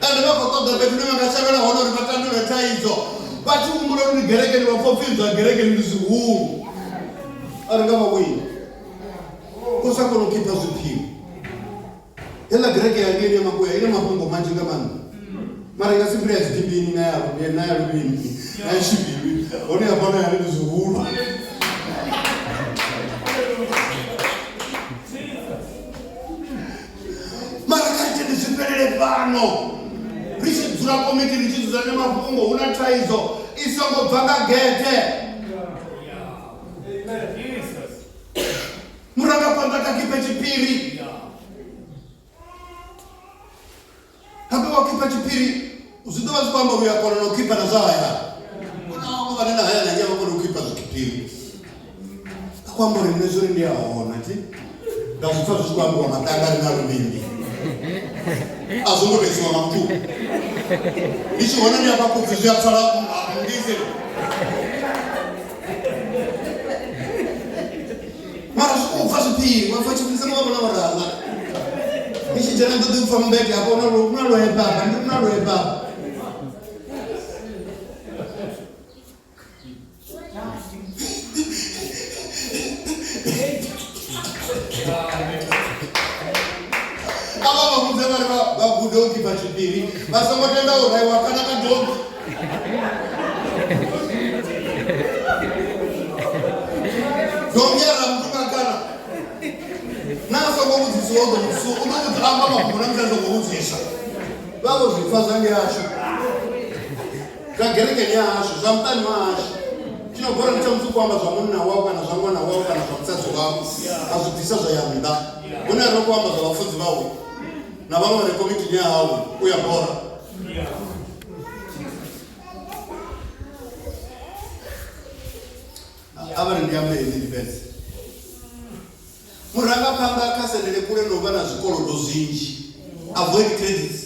S1: ande vakokodza pekune vakashavela honori vatandure taidzo vachiumbura kuti gerekeni vapfopfidzwa gerekeni ndizvihuru aringa vawini kosakonokipa zvipiro ela gereke yange ine mabuya ine mapungo manji ngamani Mara nga surprise timbini na lubini. Na shibibi. Oni abana ya ni zuhuru. Mara kaje ni sipelele pano. Rishi zura komiti rishi zura mafungo una traizo. Isongo banga gete. Muranga panda kakipe chipiri. Hapo wakipa chipiri usidoa kwamba uyakona na ukipa na zaya. Unaona maneno haya na jambo kwa ukipa za chipiri. Kwamba ni mzuri ndio aona ati. Na mfano kwamba wanatanga na lubindi. Azungu pesa wa mtu. Nishi wana ni hapa kufizia sala ndizi. Mara sio fasi pili, wafanye mzima wao na waraza. Nishi jana ndio mfambeke hapo unalo heba, ndio unalo heba. Aba mzee baba budogi bachipiri. Basa mtenda urai wakana kadogi. Dongera mtukakana. Nasa kwa uzisodo so unaje amba makuna mzazo kwa uzisha. Babo zifaza nge asho. Kagereke nya asho, zamtani ma asho. Kino bora mtamtu kwamba zamuni na wao kana zamwana na wao kana zamtsazo wao. Azutisazo ya mda. Una roko kwamba za wafunzi wao. Na baba wa komiti nya hao uya bora. Abari ndiyambe ni defense. Muranga panga kasenele kule no bana zikolo dozinji. Avoid credits.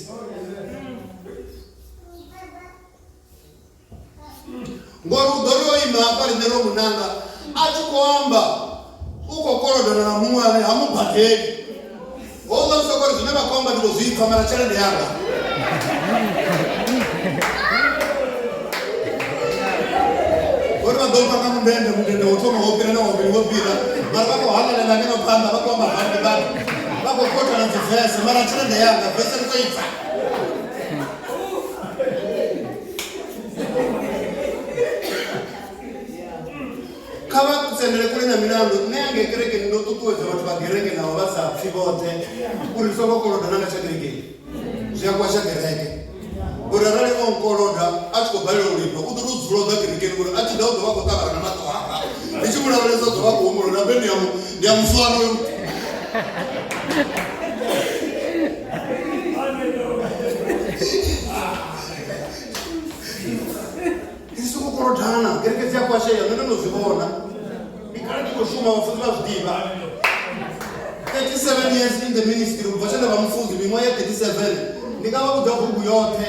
S1: Ngoru doro ima pale ndero munanga achukoamba uko korodo na mumwe hamupateki. Ozo sokoro zinema kwamba ndilo zifa mara chale de yanga. Ora dopa kama ndende utoma hopera na hopera. Mara bako hala na ngeno panda bako mahandi bado. Bako kota na zifesa mara chale de yanga pesa ni kuifa. Kama kusendele kule na milango nenge kereke ndo tutuwe za watu bagereke na wabasa fibote uri soko koloda nanga chagereke zia kwa chagereke uri rale on koloda achiko bale ulipo uduru zuloda kereke uri achi daudo wako kaka na mato hapa nichi muna wale zoto wako umuro na beni ya mfano Isoko korodana kereke zia kwa sheya nendo zibona Ikani kushuma wafunzi wazidiba 37 years in the ministry ubashana bamufunzi bimwe 37 nikawa kujabugu yote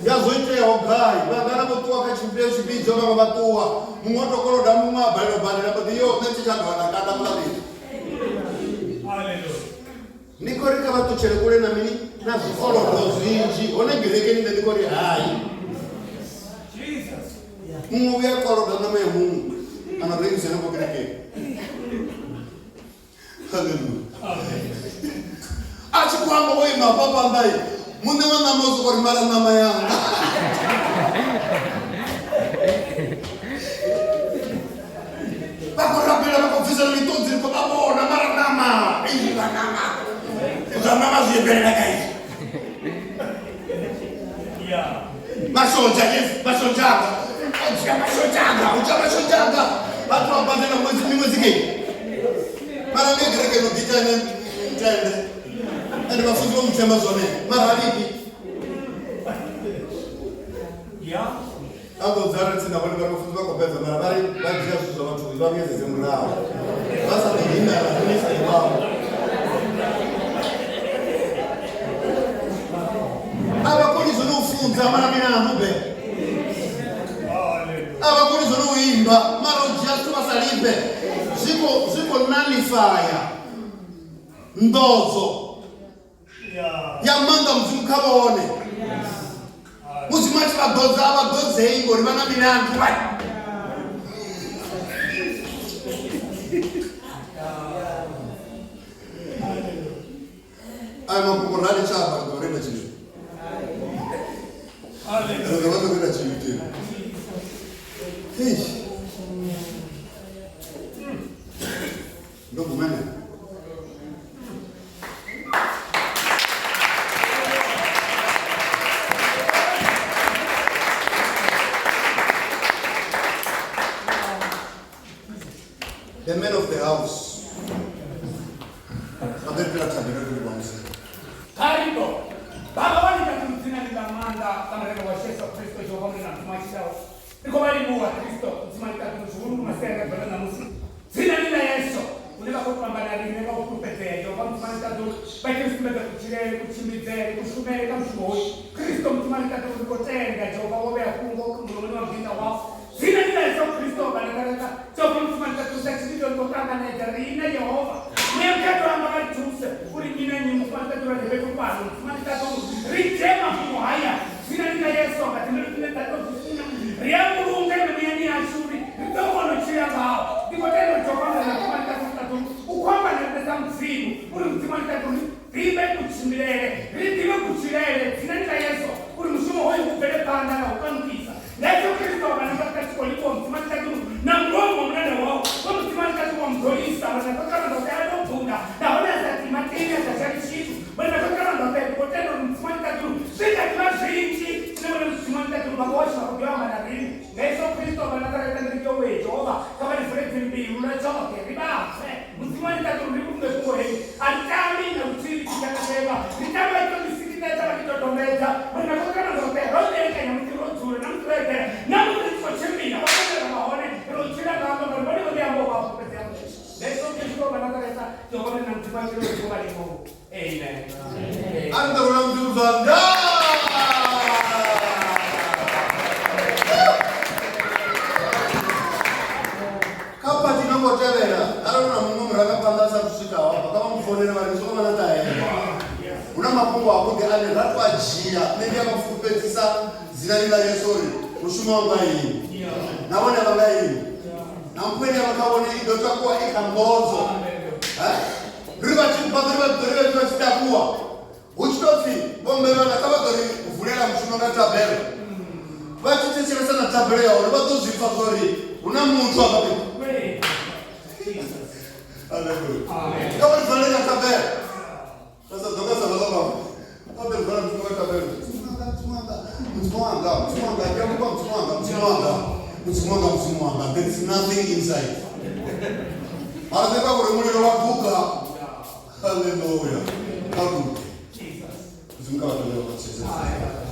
S1: yazoite ogai bagana botuwa kachimbeshi bijo baba batuwa mumoto koloda mumwa balo bale badiyo nechichando anakanda mlabi haleluya nikori kaba tuchere kule na mini na zifolo dozinji onegereke ni nikori hai Jesus muwe koloda na memu ana bring sene ko kereke haleluya achi kwamba wewe mapapa ndai munde wana mozo kwa mara na mayanga bako rapela bako fisa litonzi ko babo na mara nama inga nama uzamama zibele kai ya mashojaga Ujaga. Watu wapande na mwezi gani? Mara ngeke no ditane mtende. Ndio mafunzo mtema zone. Mara lipi? Ya. Hapo zara tena wale mafunzo kwa pesa mara bali bajia sio watu wa miezi zemrao. Sasa ni nini na kanisa wao? Aba kuni zonu funza mara mina ngube. Aba kuni zonu imba mara ujatu basalibe. Ziko nalifaya. Ndozo. Ya manda mzimkabone. Muzimachi badoza abadoze ingori bana binantu bali. Ama kukurani chapa ngorena chini. Vatopera chiite. Hey. Ndokumene. The men of the house. Vatopera tabira kubanza.
S6: Karibu. Baba wani katumzina nikamanda kama leo Yesu Kristo Jehova mwana mtumaji wao. Niko bali Mungu Kristo mtumaji katumshukuru masenga bwana na Musa. Sina nina Yesu. Unaweza kupambana na nini au kupepea. Jehova mtumaji katumshukuru. Baki usimebe kuchile kuchimize kushumele kama shumoi. Kristo mtumaji katumshukuru kotenga Jehova wewe akungo kumuloni wa vinda wao. Sina nina Yesu Kristo bana karaka. Jehova mtumaji katumshukuru ndio kutanga na jarina Jehova. Mekato ambaye tuse uri nyina ni mtumaji katumshukuru kwa mtumaji Ritema kwa haya. Sina nina Yesu wakati ndio tutakusina. Riamu runga na miani ashuri. Ndio wanachia bao. Ndiko tena chokana na kama tatu. Ukwamba na pesa mzimu. Uri mtimani tatu. Ribe kuchimilele. Ribe kuchilele. Sina nina Yesu. Uri mshumo hoi kupele panda na ukankisa. Yesu Kristo anataka tukulipo mtimani tatu. Na mromo mnene wao. Kwa mtimani tatu wa mtolisa. Wanataka na ndoto yao tunda. Na wana za timatini za sharishi. Wanataka na ndoto yao tena mtimani tatu. Sika kila jinsi. Sina mtimani tatu mabosha kwa manadini. Yesu Kristo anataka ndio wewe Jehova. Kama ni freti mbili unachoka riba. Mtimani tatu mlikumbe kwa hii. Altari na utili kikakasema. Nitaba hiyo misikiti hata wakitotomeza. Wanataka na ndoto yao. Roho yake na mtiro tule na mtulete. Na mtiko chembi na wale na maone. Roho chila kama mbona wale ambao wako pesa yao. Yesu Kristo anataka Jehova na mtimani tatu kwa Mungu. Amen.
S1: Anda orang Zanda. Kapa tinangotevera arona munhu rakapandasa kusvika hapa kama mufonera vari soko vanataenda una mapungu akuti ane ratwajia nenge yakafupedzisa zina rina Yesori mushuma wangaini navone vangaini nampwenya vakaone idotakuwa ikambozo rivachitakuwa uchitoti bombe vana kavatori kuvhurera mushumo ngatabhero vachitecheresa natabhero yavo rivatozvipa zori una muntu akapi kavarifanira tabhero sasadzoka savakavava aberivana mushumo ngatabhero mudzimu wanga there is nothing inside araseka kuri muliro waguka haleluya kakuti zimkavatolera